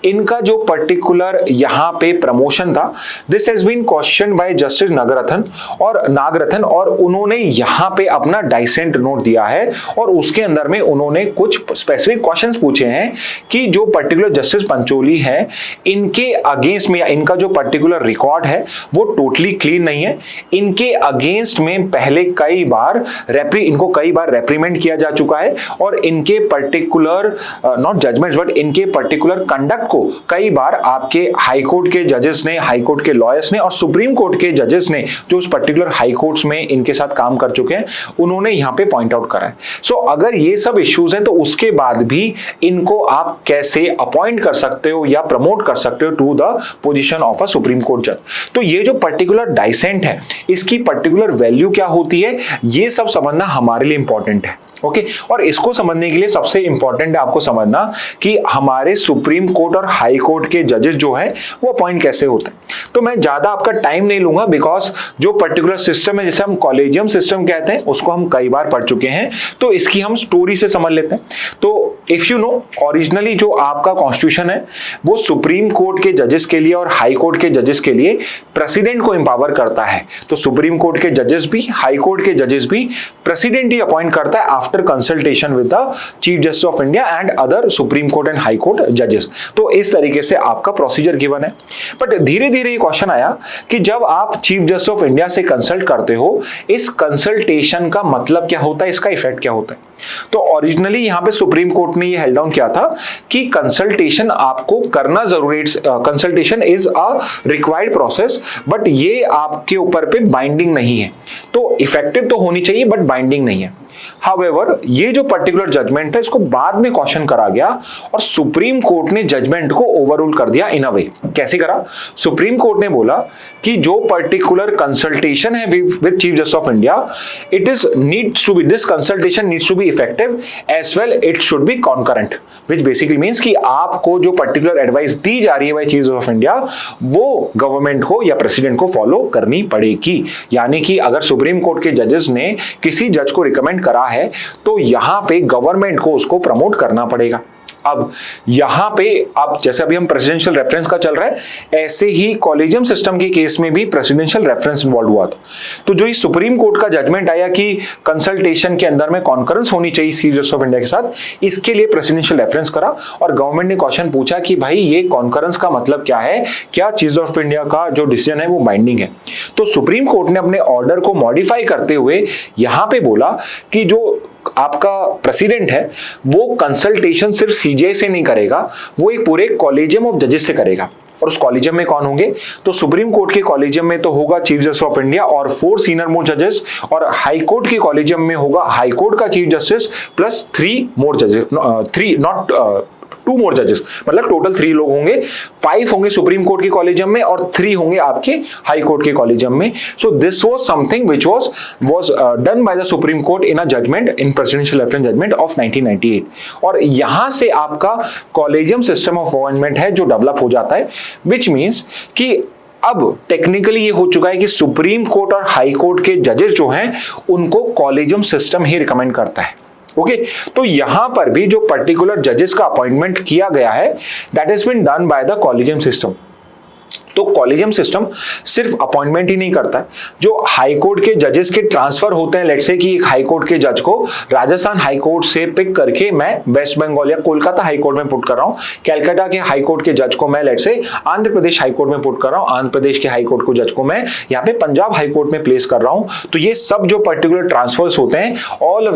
इनका जो पर्टिकुलर यहाँ पे प्रमोशन था, this has been question by justice Nagarathna और उन्होंने यहां पे अपना डाइसेंट नोट दिया है और उसके अंदर में उन्होंने कुछ स्पेसिफिक क्वेश्चंस पूछे हैं कि जो पर्टिकुलर जस्टिस पंचोली है, इनके अगेंस्ट में, इनका जो पर्टिकुलर रिकॉर्ड है वो टोटली क्लीन नहीं है। इनके अगेंस्ट में पहले इनको कई बार रेप्रीमेंड किया जा चुका है और इनके पर्टिकुलर नॉट जजमेंट्स बट इनके पर्टिकुलर कंडक्ट को कई बार आपके हाई कोर्ट के जजेस ने, हाई कोर्ट के लॉयर्स ने और सुप्रीम कोर्ट के जजेस ने जो उस पर्टिकुलर हाई कोर्ट्स में इनके साथ काम कर चुके हैं, उन्होंने यहां पे पॉइंट आउट करा है। सो अगर ये सब इश्यूज हैं तो उसके बाद भी इनको आप कैसे अपॉइंट कर सकते हो या प्रमोट कर सकते हो to the position of a supreme court जज। तो ये जो पर्टिकुलर डाइसेंट है, इसकी पर्टिकुलर वैल्यू क्या होती है, ये सब समझना हमारे लिए इंपॉर्टेंट है। ओके, और इसको समझने के लिए सबसे इंपॉर्टेंट है आपको समझना कि हमारे सुप्रीम कोर्ट और हाई कोर्ट के जजेस जो है वो अपॉइंट कैसे होते हैं। तो मैं ज्यादा आपका टाइम नहीं लूंगा बिकॉज जो पर्टिकुलर सिस्टम है, जिसे हम कॉलेजियम सिस्टम कहते हैं, उसको हम कई बार पढ़ चुके हैं, तो इसकी हम स्टोरी से समझ लेते हैं। तो इफ यू नो, ओरिजिनली जो आपका कॉन्स्टिट्यूशन है वो सुप्रीम कोर्ट के जजेस के लिए और हाई कोर्ट के जजेस के लिए प्रेसिडेंट को एम्पावर करता है। तो सुप्रीम कोर्ट के जजेस भी, हाई कोर्ट के जजेस भी प्रेसिडेंट ही अपॉइंट करता है after consultation with the chief justice of India and other supreme court and high court जजेस। तो इस तरीके से आपका प्रोसीजर गिवन है। बट धीरे धीरे ये क्वेश्चन आया कि जब आप चीफ जस्टिस ऑफ इंडिया से कंसल्ट करते हो, इस कंसल्टेशन का मतलब क्या होता है, इसका इफेक्ट क्या होता है। तो ओरिजिनली यहां पे सुप्रीम कोर्ट ने ये हेल्ड डाउन किया था कि कंसल्टेशन आपको करना जरूरी, consultation is a required process, but ये आपके ऊपर पे बाइंडिंग नहीं है। तो इफेक्टिव तो होनी चाहिए बट बाइंडिंग नहीं है। हाउएवर, ये जो पर्टिकुलर जजमेंट है इसको बाद में क्वेश्चन करा गया और सुप्रीम कोर्ट ने जजमेंट को ओवररूल कर दिया इन अ वे। कैसे करा? सुप्रीम कोर्ट ने बोला कि जो पर्टिकुलर कंसल्टेशन है with chief justice of India, it is needs to be, this consultation needs to be effective as well it should be concurrent, which basically means कि आपको जो पर्टिकुलर एडवाइस दी जा रही है by chief justice of India वो government को या प्रेसिडेंट को फॉलो करनी पड़ेगी। यानी कि अगर सुप्रीम कोर्ट के जजेस ने किसी जज को रिकमेंड करा है तो यहां पे गवर्नमेंट को उसको प्रमोट करना पड़ेगा। अब यहां पे अब जैसे अभी हम प्रेसिडेंशियल रेफरेंस का चल रहा है, ऐसे ही कॉलेजियम सिस्टम के केस में भी प्रेसिडेंशियल रेफरेंस इन्वॉल्व हुआ था। तो जो ये सुप्रीम कोर्ट का जजमेंट आया कि कंसल्टेशन के अंदर में कॉन्करेंस होनी चाहिए चीफ जस्टिस ऑफ इंडिया के साथ, इसके लिए प्रेसिडेंशियल रेफरेंस करा और गवर्नमेंट ने क्वेश्चन पूछा कि भाई ये कॉन्करेंस का मतलब क्या है, क्या चीफ जस्टिस ऑफ इंडिया का जो डिसीजन है वो बाइंडिंग है। तो सुप्रीम कोर्ट ने अपने ऑर्डर को मॉडिफाई करते हुए यहां पे बोला कि जो आपका प्रेसिडेंट है वो कंसल्टेशन सिर्फ सीजीआई से नहीं करेगा, वो एक पूरे कॉलेजियम ऑफ जजेस से करेगा। और उस कॉलेजियम में कौन होंगे? तो सुप्रीम कोर्ट के कॉलेजियम में तो होगा चीफ जस्टिस ऑफ इंडिया और 4 सीनियर मोस्ट जजेस, और हाई कोर्ट के कॉलेजियम में होगा हाई कोर्ट का चीफ जस्टिस प्लस 3 मोर जजेस, 3 नॉट 2 मोर जजेस, मतलब टोटल 3 लोग होंगे। 5 होंगे सुप्रीम कोर्ट के कॉलेजियम में और 3 होंगे आपके हाई कोर्ट के कॉलेजियम में। So this was something which was done by the supreme court in a judgment, in presidential reference judgment of 1998। और यहां से आपका कॉलेजियम सिस्टम ऑफ गवर्नमेंट है जो डेवलप हो जाता है, व्हिच मींस कि अब टेक्निकली ये हो चुका है कि सुप्रीम कोर्ट और हाई कोर्ट के जजेस जो हैं उनको कॉलेजियम सिस्टम ही रिकमेंड करता है। ओके, तो यहां पर भी जो पर्टिकुलर जजेस का अपॉइंटमेंट किया गया है that has been done by the collegium system. तो कॉलेजियम सिस्टम सिर्फ अपॉइंटमेंट ही नहीं करता है, जो हाई कोर्ट के जजेस के ट्रांसफर होते हैं, लेट्स से कि एक हाई कोर्ट के जज को राजस्थान हाई कोर्ट से पिक करके मैं वेस्ट बंगाल या कोलकाता हाई कोर्ट में पुट कर रहा हूं, कलकत्ता के हाई कोर्ट के जज को मैं let's say Andhra Pradesh high court में पुट कर रहा हूं, आंध्र प्रदेश के हाई कोर्ट को जज को मैं यहाँ पे पंजाब हाई कोर्ट में प्लेस कर रहा हूं। तो ये सब जो पर्टिकुलर ट्रांसफर्स होते हैं, all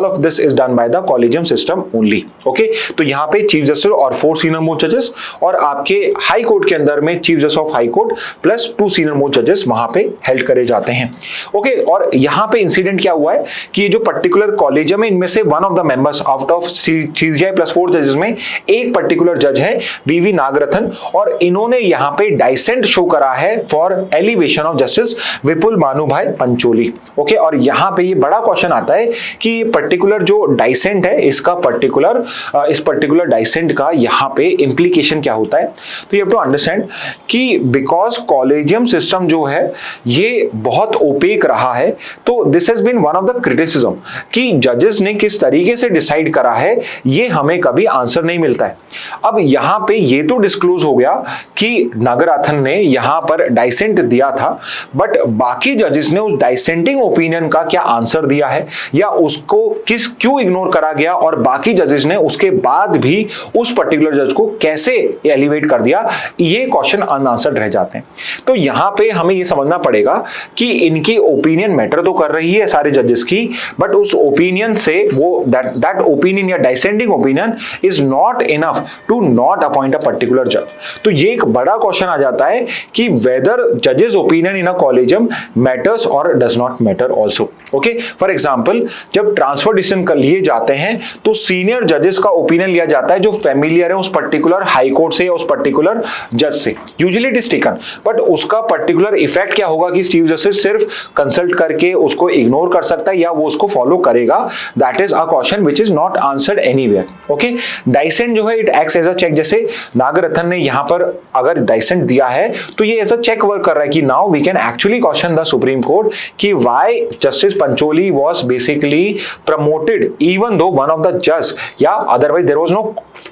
of this is done by the collegium system only. Okay, तो यहाँ पे चीफ जस्टिस और 4 सीनियर मोस्ट जजेस, और आपके हाई कोर्ट के अंदर में chief justice of high court plus 2 senior most जजेस वहां पे हेल्ड करे जाते हैं। ओके, और यहां पे इंसिडेंट क्या हुआ है कि ये जो पर्टिकुलर कॉलेजियम है इनमें से one of the members out of CGI plus 4 जजेस में एक पर्टिकुलर जज है बीवी नागरत्न, और इन्होंने यहां पे डाइसेंट शो करा है for elevation of justice Vipul Manubhai Pancholi. Okay, और यहां पे ये बड़ा क्वेश्चन आता है कि ये पर्टिकुलर जो डाइसेंट है इसका पर्टिकुलर इस पर्टिकुलर डाइसेंट का यहां पे इंप्लीकेशन क्या होता है। तो यू हैव टू अंडरस्टैंड कि बिकॉज कॉलेजियम सिस्टम जो है ये बहुत ओपेक रहा है, तो this has been one of the criticism कि जजेस ने किस तरीके से डिसाइड करा है ये हमें कभी आंसर नहीं मिलता है। अब यहां पे ये तो डिस्क्लोज हो गया कि नागरत्न ने यहां पर डाइसेंट दिया था, बट बाकी जजेस ने उस डाइसेंटिंग ओपिनियन का क्या आंसर दिया है या उसको क्यों इग्नोर करा गया, और बाकी जजेस ने उसके बाद भी उस पर्टिकुलर जज को कैसे एलिवेट कर दिया, ये क्वेश्चन अनआंसर्ड रह जाते हैं। तो यहां पे हमें ये समझना पड़ेगा कि इनकी ओपिनियन मैटर तो कर रही है सारे जजेस की, बट उस ओपिनियन से वो दैट ओपिनियन या dissenting opinion is not enough to not appoint a particular जज। तो ये एक बड़ा क्वेश्चन आ जाता है कि वेदर जजेस opinion in a collegium matters और does not matter also. Okay, for example जब ट्रांसफर डिसीजन कर लिए जाते हैं तो सीनियर जजेस का ओपिनियन लिया जाता है जो फेमिलियर है उस पर्टिकुलर हाई कोर्ट से या उस पर्टिकुलर जज से। Usually usually it is taken, but उसका पर्टिकुलर इफेक्ट क्या होगा कि चीफ जस्टिस सिर्फ कंसल्ट करके उसको इग्नोर कर सकता है या वो उसको फॉलो करेगा, that is a question which is not answered anywhere. Okay, dissent जो है it acts as a check, जैसे नागरत्न ने यहां पर अगर डाइसेंट दिया है तो ये एज अ चेक वर्क कर रहा है कि now we can actually question the supreme court कि why justice Pancholi was basically promoted even though one of the जज, या otherwise there was no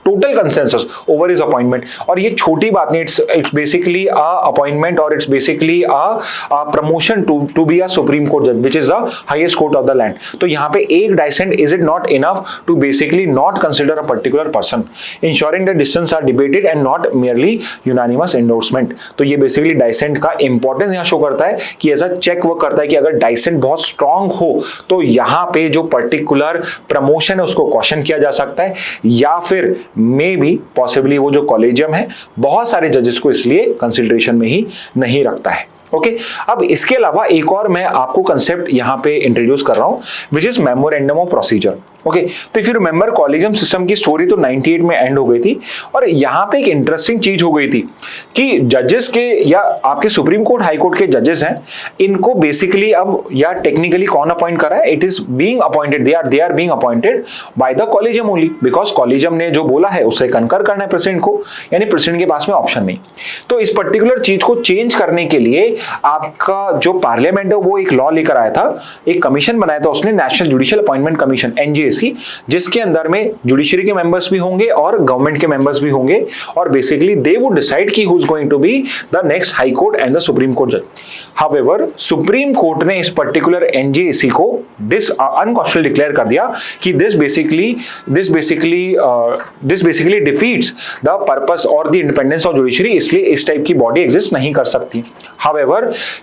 total consensus over his appointment. और ये छोटी बात नहीं, इट्स बेसिकली अ अपॉइंटमेंट और it's basically a promotion to be a supreme court जज which is the highest court of the land. तो यहाँ पे एक dissent is it not enough to basically not consider a particular person, ensuring the decisions are debated and not merely unanimous endorsement. तो ये basically डाइसेंट का importance यहां show करता है कि ऐसा चेक वो करता है कि अगर डाइसेंट बहुत स्ट्रांग हो तो यहां पे जो पर्टिकुलर प्रमोशन है उसको क्वेश्चन किया जा सकता है, या फिर मे बी पॉसिबली वो जो कॉलेजियम है बहुत सारे जजेस को इसलिए कंसिडरेशन में ही नहीं रखता है। ओके, अब इसके अलावा एक और मैं आपको कंसेप्ट यहां पे इंट्रोड्यूस कर रहा हूं which is memorandum of procedure. Okay, तो if you remember collegium system की स्टोरी तो 98 में एंड हो गई थी, और यहां पे एक इंटरेस्टिंग चीज हो गई थी कि जजेस के या आपके सुप्रीम कोर्ट हाई कोर्ट के जजेस हैं, इनको बेसिकली अब या टेक्निकली कौन अपॉइंट कर रहा है, it is being appointed, they are being appointed by the collegium only, because collegium ने जो बोला है उससे कंकर करना है प्रेसिडेंट को, यानी प्रेसिडेंट के पास में ऑप्शन नहीं। तो इस पर्टिकुलर चीज को चेंज करने के लिए आपका जो पार्लियामेंट है वो एक लॉ लेकर आया था, एक कमीशन बनाया था उसने, नेशनल जुडिशियल अपॉइंटमेंट कमीशन एनजीएसी, जिसके अंदर में जुडिशरी के मेंबर्स भी होंगे और गवर्नमेंट के मेंबर्स भी होंगे, और बेसिकली दे वुड डिसाइड कि who is going to be the next high court and the supreme court जज। हाउएवर सुप्रीम कोर्ट ने इस पर्टिकुलर एनजीएसी को अनकॉन्स्टिट्यूशनल डिक्लेयर कर दिया कि this basically defeats the purpose और द इंडिपेंडेंस ऑफ जुडिशरी, इसलिए इस टाइप की बॉडी एग्जिस्ट नहीं कर सकती। हाउएवर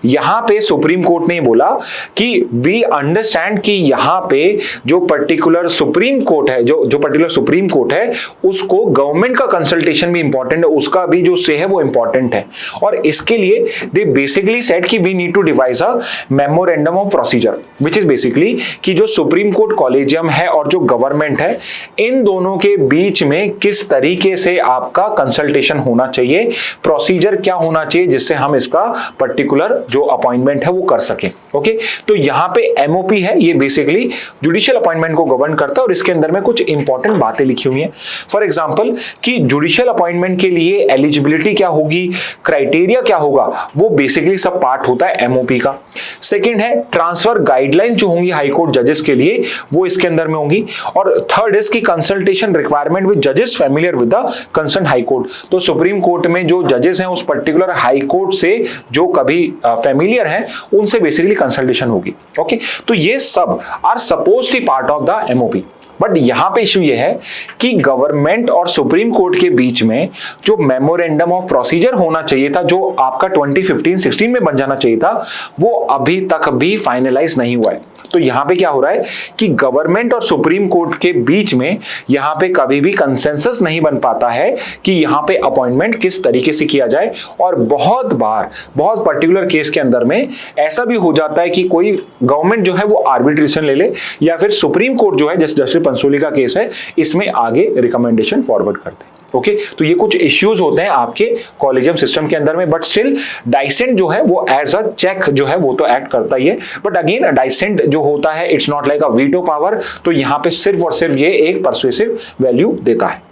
यहां पे सुप्रीम कोर्ट ने बोला कि वी अंडरस्टैंड कि यहां पे जो पर्टिकुलर सुप्रीम कोर्ट है, जो पर्टिकुलर सुप्रीम कोर्ट है उसको गवर्नमेंट का कंसल्टेशन भी इंपॉर्टेंट है, उसका भी जो से है वो इंपॉर्टेंट है, और इसके लिए दे बेसिकली सेड कि we need to devise a memorandum of procedure which is basically कि जो सुप्रीम कोर्ट कॉलेजियम है और जो गवर्नमेंट है, इन दोनों के बीच में किस तरीके से आपका कंसल्टेशन होना चाहिए, प्रोसीजर क्या होना चाहिए जिससे हम इसका पर्टिकुलर जो अपॉइंटमेंट है वो कर सके। ओके, तो यहां पे एमओपी है, ये बेसिकली जुडिशियल अपॉइंटमेंट को गवर्न करता है, और इसके अंदर में कुछ इंपॉर्टेंट बातें लिखी हुई हैं। फॉर एग्जांपल कि जुडिशियल अपॉइंटमेंट के लिए एलिजिबिलिटी क्या होगी, क्राइटेरिया क्या होगा, वो बेसिकली सब पार्ट होता है एमओपी का। सेकंड है ट्रांसफर गाइडलाइंस जो होंगी हाई कोर्ट जजेस के लिए, वो इसके अंदर में होंगी, और थर्ड इज की कंसल्टेशन रिक्वायरमेंट विद जजेस familiar with the concern high court. तो सुप्रीम कोर्ट में जो जजेस हैं उस पर्टिकुलर हाई कोर्ट से जो कभी फैमिलियर हैं उनसे बेसिकली कंसल्टेशन होगी। ओके, तो ये सब are suppose to part of the MOP, but यहां पे इशू ये है कि गवर्नमेंट और सुप्रीम कोर्ट के बीच में जो मेमोरेंडम ऑफ प्रोसीजर होना चाहिए था, जो आपका 2015-16 में बन जाना चाहिए था, वो अभी तक भी फाइनलाइज नहीं हुआ है। तो यहां पे क्या हो रहा है कि गवर्नमेंट और सुप्रीम कोर्ट के बीच में यहां पे कभी भी कंसेंसस नहीं बन पाता है कि यहां पे अपॉइंटमेंट किस तरीके से किया जाए, और बहुत बार बहुत पर्टिकुलर केस के अंदर में ऐसा भी हो जाता है कि कोई गवर्नमेंट जो है वो आर्बिट्रेशन ले ले, या फिर सुप्रीम कोर्ट जो है जस्टिस पंचोली का केस है इसमें आगे रिकमेंडेशन फॉरवर्ड करते हैं। ओके, तो ये कुछ इश्यूज होते हैं आपके कॉलेजियम सिस्टम के अंदर में, बट स्टिल डाइसेंट जो है वो एज अ चेक जो है वो तो एक्ट करता ही है, बट अगेन डाइसेंट जो होता है it's not like a veto power, तो यहां पे सिर्फ और सिर्फ ये एक परसुएसिव वैल्यू देता है।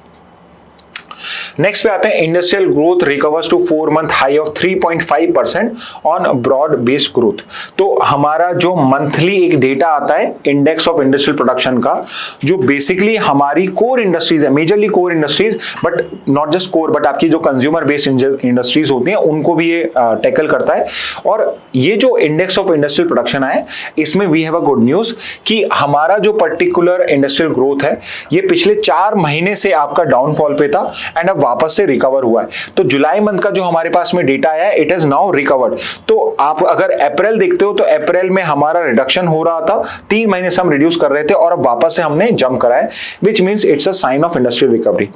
नेक्स्ट पे आते हैं industrial growth recovers to 4 month high of 3.5% on broad based growth. तो हमारा जो मंथली एक डेटा आता है इंडेक्स ऑफ इंडस्ट्रियल प्रोडक्शन का, जो बेसिकली हमारी कोर इंडस्ट्रीज है, majorly core industries, but not just core, but आपकी जो कंज्यूमर बेस्ड इंडस्ट्रीज होती हैं उनको भी ये टैकल करता है। और ये जो इंडेक्स ऑफ इंडस्ट्रियल प्रोडक्शन है इसमें we have a good news कि हमारा जो पर्टिकुलर इंडस्ट्रियल ग्रोथ है ये पिछले 4 महीने से आपका डाउनफॉल पे था एंड अब वापस से रिकवर हुआ है। तो जुलाई मंथ का जो हमारे पास में डेटा आया है इट इज नाउ रिकवर्ड। तो आप अगर अप्रैल देखते हो तो अप्रैल में हमारा रिडक्शन हो रहा था, 3 महीने से हम रिड्यूस कर रहे थे और अब वापस से हमने जंप करा है, which means it's a sign of industrial recovery.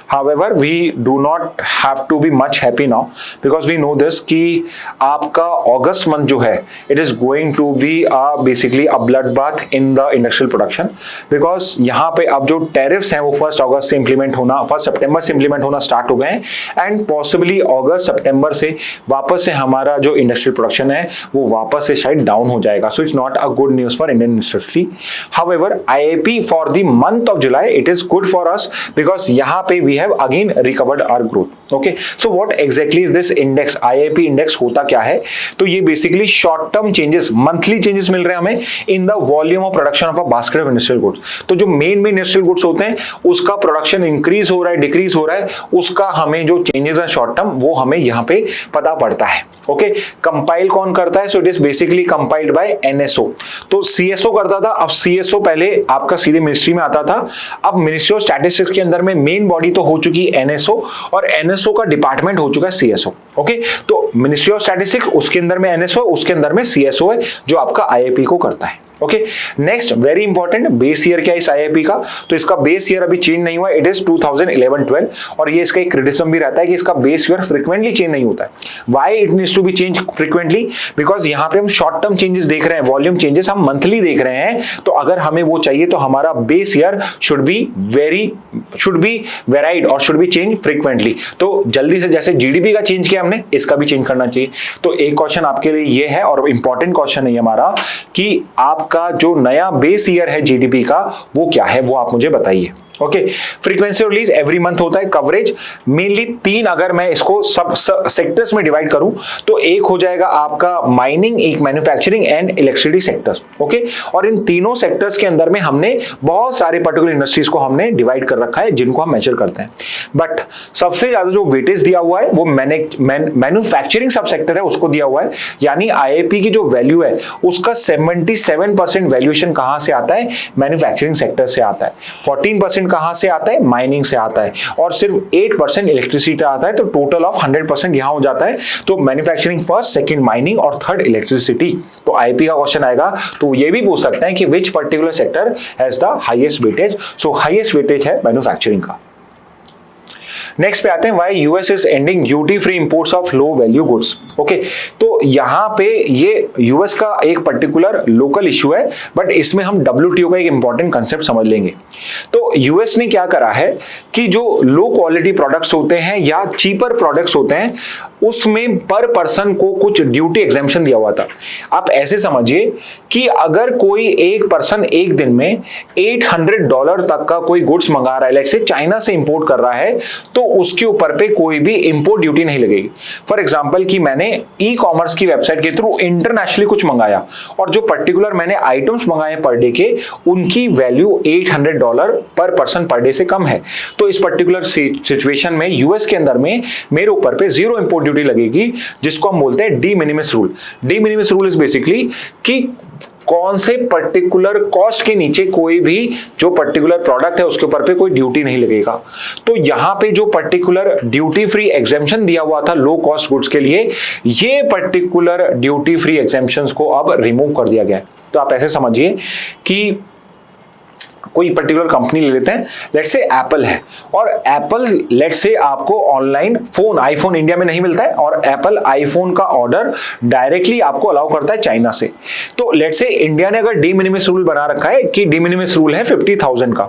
However we do not have to be much happy now because we know this कि आपका अगस्त मंथ जो है it is going to be basically a blood bath in the industrial production, because यहाँ पे अब जो tariffs हैं वो 1 अगस्त से इंप्लीमेंट होना, 1 सितंबर से इंप्लीमेंट होना स्टार्ट हो गए हैं एंड पॉसिबली अगस्त सितंबर से वापस से हमारा जो इंडस्ट्रियल प्रोडक्शन है वो वापस से शायद डाउन हो जाएगा. So it's not a good news for Indian industry. However IIP for the month of July it is good for us because यहाँ पे we have again recovered our growth. Okay, so what exactly is this index? IIP index होता क्या है? तो ये basically short term changes, monthly changes मिल रहे हैं हमें in the volume of production of a basket of industrial goods. तो जो मेन इंडस्ट्रियल गुड्स होते हैं उसका प्रोडक्शन इंक्रीज हो रहा है, डिक्रीज हो रहा है, उसका हमें जो चेंजेस है शॉर्ट टर्म वो हमें यहाँ पे पता पड़ता है. ओके, कंपाइल कौन करता है? So it is basically compiled bye NSO. तो CSO करता था, अब CSO पहले आपका सीधे मिनिस्ट्री में आता था, अब मिनिस्ट्री ऑफ स्टैटिस्टिक्स के अंदर में मेन बॉडी तो हो चुकी है NSO और NSO का डिपार्टमेंट हो चुका है CSO. ओके, तो मिनिस्ट्री ऑफ स्टैटिस्टिक्स उसके अंदर में NSO, उसके अंदर में CSO है जो आपका IIP को करता है. Okay, next very important, base year क्या है इस IIP का? तो इसका बेस ईयर अभी चेंज नहीं हुआ, इट इज 2011-12 और ये इसका एक क्रिटिसिज्म भी रहता है कि इसका बेस ईयर फ्रीक्वेंटली चेंज नहीं होता है. Why it needs to be change frequently? Because यहाँ पे हम शॉर्ट टर्म चेंजेस देख रहे हैं, वॉल्यूम चेंजेस हम मंथली देख रहे हैं. तो अगर हमें वो चाहिए तो हमारा base year should be varied और शुड बी चेंज फ्रीक्वेंटली. तो जल्दी से जैसे GDP का चेंज किया हमने, इसका भी चेंज करना चाहिए. तो एक क्वेश्चन आपके लिए ये है और इंपॉर्टेंट क्वेश्चन है हमारा कि आप का जो नया बेस ईयर है GDP का वो क्या है, वो आप मुझे बताइए. Okay, frequency release every month होता है. कवरेज मेनली 3, अगर मैं इसको सब सेक्टर्स में डिवाइड करूं तो एक हो जाएगा आपका माइनिंग, एक manufacturing and electricity sectors. Okay, और इन तीनों सेक्टर्स के अंदर में हमने बहुत सारे पर्टिकुलर इंडस्ट्रीज को हमने डिवाइड कर रखा है जिनको हम मेजर करते हैं. बट सबसे ज्यादा जो वेटेज दिया हुआ है वो मैन्युफैक्चरिंग सब सेक्टर है उसको दिया हुआ है. यानी IIP की जो वैल्यू है उसका 77% वैल्यूएशन कहां से आता है? मैन्युफैक्चरिंग सेक्टर से आता है. 14% कहां से आता है? माइनिंग से आता है. और सिर्फ 8% इलेक्ट्रिसिटी आता है. तो टोटल ऑफ 100% यहां हो जाता है. तो मैन्युफैक्चरिंग फर्स्ट, सेकंड माइनिंग और थर्ड इलेक्ट्रिसिटी. तो IIP का क्वेश्चन आएगा तो ये भी पूछ सकते हैं कि which particular sector has the highest weightage? So highest weightage है मैन्युफैक्चरिंग का. नेक्स्ट पे आते हैं why US is ending duty free imports of low value goods. Okay, तो यहाँ पे ये यूएस का एक पर्टिकुलर लोकल इशू है बट इसमें हम WTO का एक इंपॉर्टेंट कंसेप्ट समझ लेंगे. तो यूएस ने क्या करा है कि जो लो क्वालिटी प्रोडक्ट्स होते हैं या चीपर प्रोडक्ट्स होते हैं उसमें पर पर्सन को कुछ ड्यूटी एग्जेम्पशन दिया हुआ था. आप ऐसे समझिए कि अगर कोई एक पर्सन एक दिन में $800 तक का कोई गुड्स मंगा रहा है, लाइक से चाइना से इंपोर्ट कर रहा है, तो उसके ऊपर पे कोई भी इंपोर्ट ड्यूटी नहीं लगेगी. फॉर एग्जांपल कि मैंने ई-कॉमर्स की वेबसाइट के थ्रू इंटरनेशनली कुछ मंगाया और जो पर्टिकुलर मैंने आइटम्स मंगाए पर डे के उनकी वैल्यू $800 पर पर्सन पर डे से कम है, तो इस पर्टिकुलर सिचुएशन में यूएस के अंदर में मेरे ऊपर पे 0 इंपोर्ट ड्यूटी लगेगी, जिसको हम बोलते हैं de minimis rule. De minimis rule is basically कि कौन से पर्टिकुलर कॉस्ट के नीचे कोई भी जो पर्टिकुलर प्रोडक्ट है उसके ऊपर पे कोई ड्यूटी नहीं लगेगा. तो यहां पे जो पर्टिकुलर ड्यूटी फ्री एग्जेम्पशन दिया हुआ था लो कॉस्ट गुड्स के लिए, ये पर्टिकुलर ड्यूटी फ्री एग्जेम्पशंस को अब रिमूव कर दिया गया है. तो आप ऐसे समझिए कि कोई पर्टिकुलर कंपनी ले लेते हैं, लेट्स से एप्पल है और एप्पल लेट्स से आपको ऑनलाइन फोन आईफोन इंडिया में नहीं मिलता है और एप्पल आईफोन का ऑर्डर डायरेक्टली आपको अलाउ करता है चाइना से. तो लेट्स से इंडिया ने अगर डी मिनिमिस रूल बना रखा है कि डी मिनिमिस रूल है 50,000 का,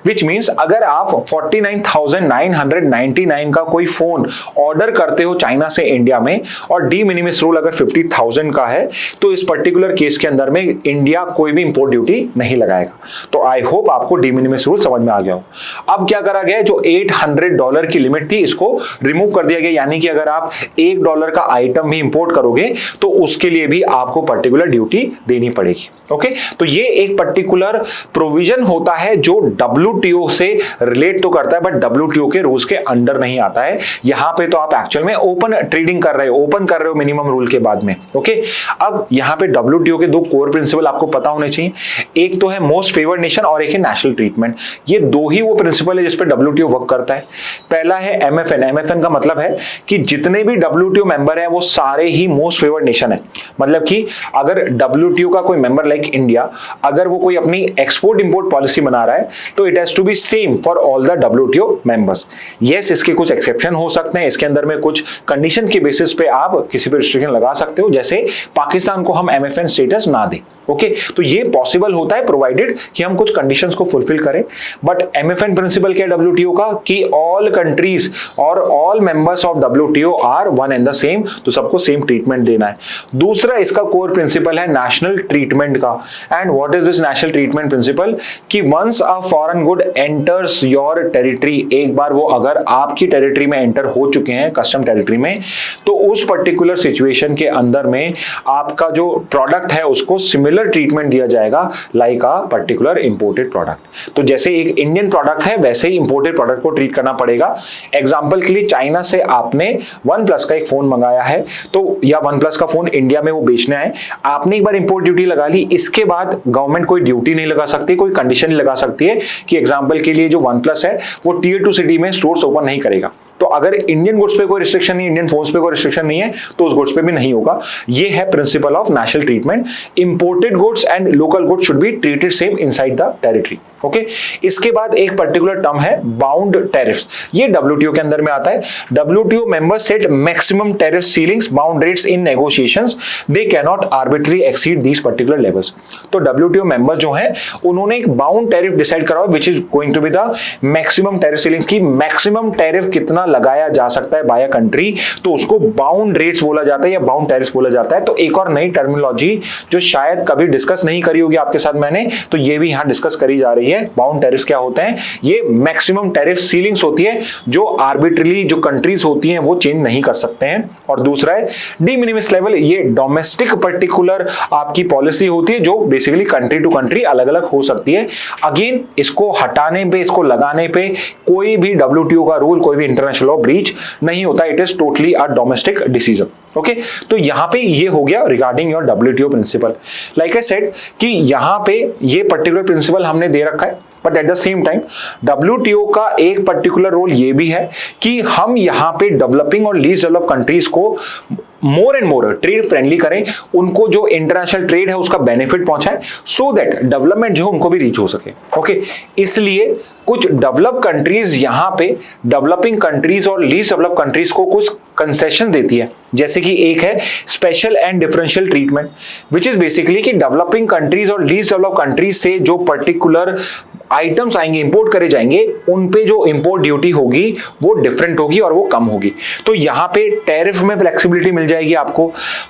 विच मींस अगर आप 49,999 का कोई फोन ऑर्डर करते हो चाइना से इंडिया में और डी मिनिमिस रूल अगर 50,000 का है तो इस पर्टिकुलर केस के अंदर में इंडिया कोई भी इंपोर्ट ड्यूटी नहीं लगाएगा. तो आई होप आपको डी मिनिमिस रूल समझ में आ गया हो. अब क्या करा गया, जो $800 की लिमिट थी इसको रिमूव कर दिया गया. यानी कि अगर आप $1 का आइटम भी इंपोर्ट करोगे तो उसके लिए भी आपको पर्टिकुलर ड्यूटी देनी पड़ेगी. ओके, तो ये एक पर्टिकुलर प्रोविजन होता है जो WTO से रिलेट तो करता है बट WTO के रूल्स के अंडर नहीं आता है. यहां पे तो आप एक्चुअल में ओपन ट्रेडिंग कर रहे हो, ओपन कर रहे हो मिनिमम रूल के बाद में. ओके, अब यहां पे WTO के 2 कोर प्रिंसिपल आपको पता होने चाहिए. एक तो है मोस्ट फेवर्ड नेशन और एक है नेशनल ट्रीटमेंट। ये दो ही वो प्रिंसिपल है जिस पे WTO वर्क करता है। पहला है MFN। MFN का मतलब है कि जितने भी WTO मेंबर है वो सारे ही मोस्ट फेवर्ड नेशन है। मतलब कि अगर WTO का कोई मेंबर लाइक इंडिया, अगर वो कोई अपनी एक्सपोर्ट इंपोर्ट पॉलिसी बना रहा है तो it has to be same for all the WTO members. Yes, इसके कुछ एक्सेप्शन हो सकते हैं, इसके अंदर में कुछ कंडीशन के बेसिस पे आप किसी पे रिस्ट्रिक्शन लगा सकते हो, जैसे पाकिस्तान को हम MFN स्टेटस ना दें। ओके, तो ये पॉसिबल होता है प्रोवाइडेड कि हम कुछ कंडीशंस को फुलफिल करें। बट MFN प्रिंसिपल क्या है WTO का कि ऑल कंट्रीज और all members of WTO are one and the same, तो सबको सेम ट्रीटमेंट देना है। दूसरा इसका कोर प्रिंसिपल है नेशनल ट्रीटमेंट का। And what is this national treatment principle? कि once a foreign good enters your territory, एक बार वो अगर आपकी टेरिटरी में एंटर हो चुके हैं, कस्टम टेरिटरी में, तो उस पर्टिकुलर सिचुएशन के अंदर में आपका जो प्रोडक्ट है उसको सिमिलर ट्रीटमेंट दिया जाएगा like a particular imported product. तो जैसे एक इंडियन प्रोडक्ट है वैसे ही इंपोर्टेड प्रोडक्ट को ट्रीट करना पड़ेगा। एग्जांपल के लिए चाइना से आपने OnePlus का एक फोन मंगाया है, तो या OnePlus का फोन इंडिया में वो बेचना है, आपने एक बार इंपोर्ट ड्यूटी लगा ली, इसके बाद गवर्नमेंट कोई ड्यूटी नहीं लगा सकती, कोई कंडीशन नहीं लगा सकती है कि एग्जांपल के लिए जो OnePlus है वो Tier 2 सिटी में स्टोर्स ओपन नहीं करेगा। तो अगर इंडियन गुड्स पे कोई रिस्ट्रिक्शन नहीं है, इंडियन फोन्स पे कोई रिस्ट्रिक्शन नहीं है, तो उस गुड्स पे भी नहीं होगा। ये है principle of national treatment. Imported goods and local goods should be treated same inside the territory. Okay, इसके बाद एक पर्टिकुलर टर्म है बाउंड टैरिफ्स। ये WTO के अंदर में आता है। WTO members set maximum tariff ceilings, bound rates in negotiations, they can not arbitrary exceed these particular levels. तो WTO मेंबर्स जो हैं उन्होंने एक बाउंड टैरिफ डिसाइड करा which is going to be the maximum tariff ceilings, की maximum tariff कितना लगाया जा सकता है बाय अ कंट्री, तो उसको बाउंड रेट्स बोला जाता है या बाउंड टैरिफ्स बोला जाता है। तो एक और नई टर्मिनोलॉजी जो शायद कभी डिस्कस नहीं करी होगी आपके साथ मैंने, तो ये भी यहां डिस्कस करी जा रही है। बाउंड टैरिफ्स क्या होते हैं? ये मैक्सिमम टैरिफ सीलिंग्स होती है जो आर्बिट्रली जो कंट्रीज होती हैं वो चेंज नहीं कर सकते हैं। और दूसरा है डी मिनिमिस लेवल, ये डोमेस्टिक पर्टिकुलर आपकी पॉलिसी होती है जो बेसिकली कंट्री टू कंट्री अलग अलग हो सकती है। अगेन इसको हटाने पे, इसको लगाने पे कोई भी WTO का रूल, कोई भी इंटरनेशनल लॉ ब्रीच नहीं होता। It is totally a domestic decision. Okay, तो यहां पे ये हो गया regarding your WTO principle. Like I said कि यहां पे ये पर्टिकुलर प्रिंसिपल हमने दे रखा है, but at the same time WTO का एक पर्टिकुलर रोल ये भी है कि हम यहां पे डेवलपिंग और लीस्ट डेवलप कंट्रीज को more and more trade friendly करें, उनको जो इंटरनेशनल ट्रेड है उसका बेनिफिट पहुंचाएं, सो दैट डेवलपमेंट जो उनको भी रीच हो सके। ओके, इसलिए कुछ डेवलप कंट्रीज यहां पे डेवलपिंग कंट्रीज और लीस्ट डेवलप कंट्रीज को कुछ कंसेशन देती है, जैसे कि एक है special and differential treatment, which is basically कि डेवलपिंग कंट्रीज और लीस्ट डेवलप कंट्रीज से जो पर्टिकुलर आइटम्स आएंगे, इंपोर्ट करे जाएंगे, उन पे जो इंपोर्ट ड्यूटी होगी वो डिफरेंट होगी और वो कम होगी। तो यहाँ पे टैरिफ में फ्लेक्सिबिलिटी मिल जाएगी आपको।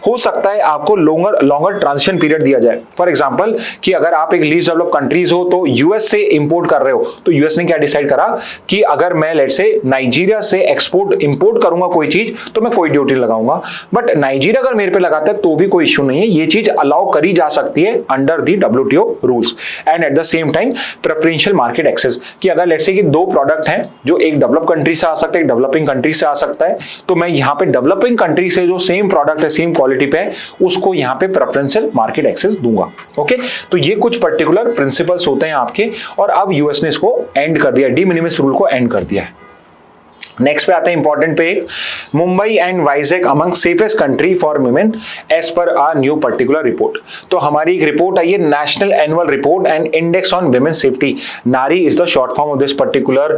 हो सकता है आपको लॉन्गर ट्रांजिशन पीरियड दिया जाए। फॉर एग्जांपल कि अगर आप एक लीस्ट डेवलप कंट्रीज हो तो यूएस से इंपोर्ट कर रहे हो, तो यूएस ने क्या डिसाइड करा कि अगर मैं लेट्स से नाइजीरिया से इंपोर्ट करूंगा कोई चीज तो मैं कोई ड्यूटी लगाऊंगा, बट नाइजीरिया अगर मेरे पे लगाता है तो भी कोई इश्यू नहीं है। ये चीज अलाउ करी जा सकती है under the WTO rules. And at the same time preferential market access, कि अगर लेट्स से कि दो प्रोडक्ट हैं जो एक डेवलप कंट्री से आ सकता है, एक डेवलपिंग कंट्री से आ सकता है, तो मैं यहाँ पे डेवलपिंग कंट्री से जो सेम प्रोडक्ट है, सेम क्वालिटी पे है, उसको यहाँ पे प्रेफरेंशियल मार्केट एक्सेस दूंगा। ओके, तो ये कुछ पर्टिकुलर प्रिंसिपल्स होते हैं आपके, और अब यूएस ने इसको एंड कर दिया, डी मिनिमिस रूल को एंड कर दिया है। नेक्स्ट पे आता है इंपॉर्टेंट पे एक, Mumbai and Vizag among safest country for women as per a new particular report. तो हमारी एक रिपोर्ट आई है, national annual report and index on women safety, NARI is the short form of this particular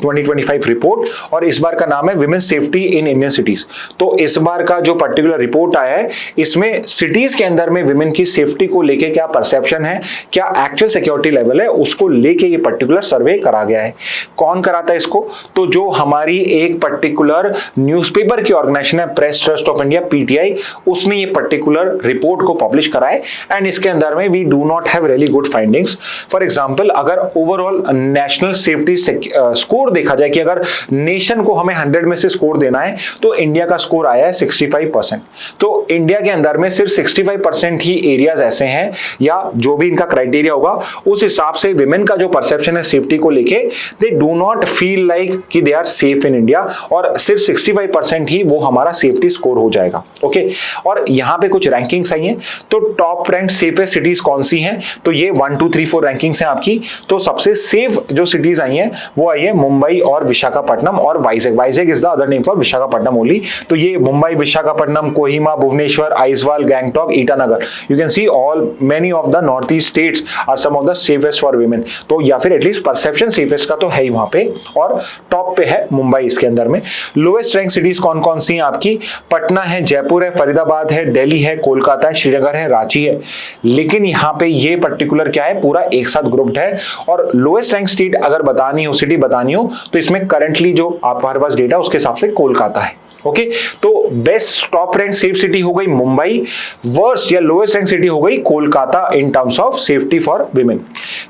2025 report, और इस बार का नाम है women safety in Indian cities. तो इस बार का जो पर्टिकुलर रिपोर्ट आया है, इसमें सिटीज के अंदर में वुमेन की सेफ्टी को लेके क्या परसेप्शन है, क्या एक्चुअल सिक्योरिटी लेवल है, उसको लेके ये पर्टिकुलर सर्वे करा गया है। कौन कराता है इसको? तो जो हमारी एक पर्टिकुलर न्यूज़पेपर की ऑर्गेनाइजेशन है, press trust of India PTI, उसने ये पर्टिकुलर रिपोर्ट को पब्लिश करा है। एंड इसके अंदर में we do not have really good findings. For example, अगर ओवरऑल नेशनल सेफ्टी स्कोर देखा जाए कि अगर नेशन को हमें 100 में से स्कोर देना है, तो इंडिया का स्कोर आया है 65%। तो इंडिया के अंदर में सिर्फ 65% ही एरियाज ऐसे हैं, या जो भी इनका क्राइटेरिया होगा उस हिसाब से विमेन का जो परसेप्शन है सेफ्टी को लेके, they do not feel like कि they are safe safe in India, और सिर्फ 65% ही वो हमारा सेफ्टी स्कोर हो जाएगा। ओके, और यहाँ पे कुछ रैंकिंग्स आई हैं, तो टॉप रैंक सेफेस्ट सिटीज कौन सी हैं, तो ये 1 2 3 4 रैंकिंग्स हैं आपकी। तो सबसे सेफ जो सिटीज आई हैं वो आई है मुंबई और विशाखापट्टनम और Vizag. Vizag is the other name for Visakhapatnam only. तो ये Mumbai, Visakhapatnam, Kohima, Bhubaneswar, Aizawl, Gangtok, Itanagar, you can see all many of the north east states are some of the safest for women. तो या फिर एटलीस्ट परसेप्शन सेफेस्ट का तो है ही वहां पे, और टॉप पे है मुंबई इसके अंदर में। लोएस्ट रैंक सिटीज कौन कौन सी हैं आपकी, पटना है, जयपुर है, फरीदाबाद है, दिल्ली है, कोलकाता है, श्रीनगर है, रांची है। लेकिन यहाँ पे ये पर्टिकुलर क्या है, पूरा एक साथ ग्रुप्ड है। और लोएस्ट रैंक स्टेट अगर बतानी हो, सिटी बतानी हो, तो इसमें करंटली जो हमारे पास डेटा उसके हिसाब से कोलकाता है। ओके, तो best top rank safe city हो गई मुंबई, वर्स्ट या लोएस्ट रैंक सिटी हो गई Kolkata in terms of safety for women.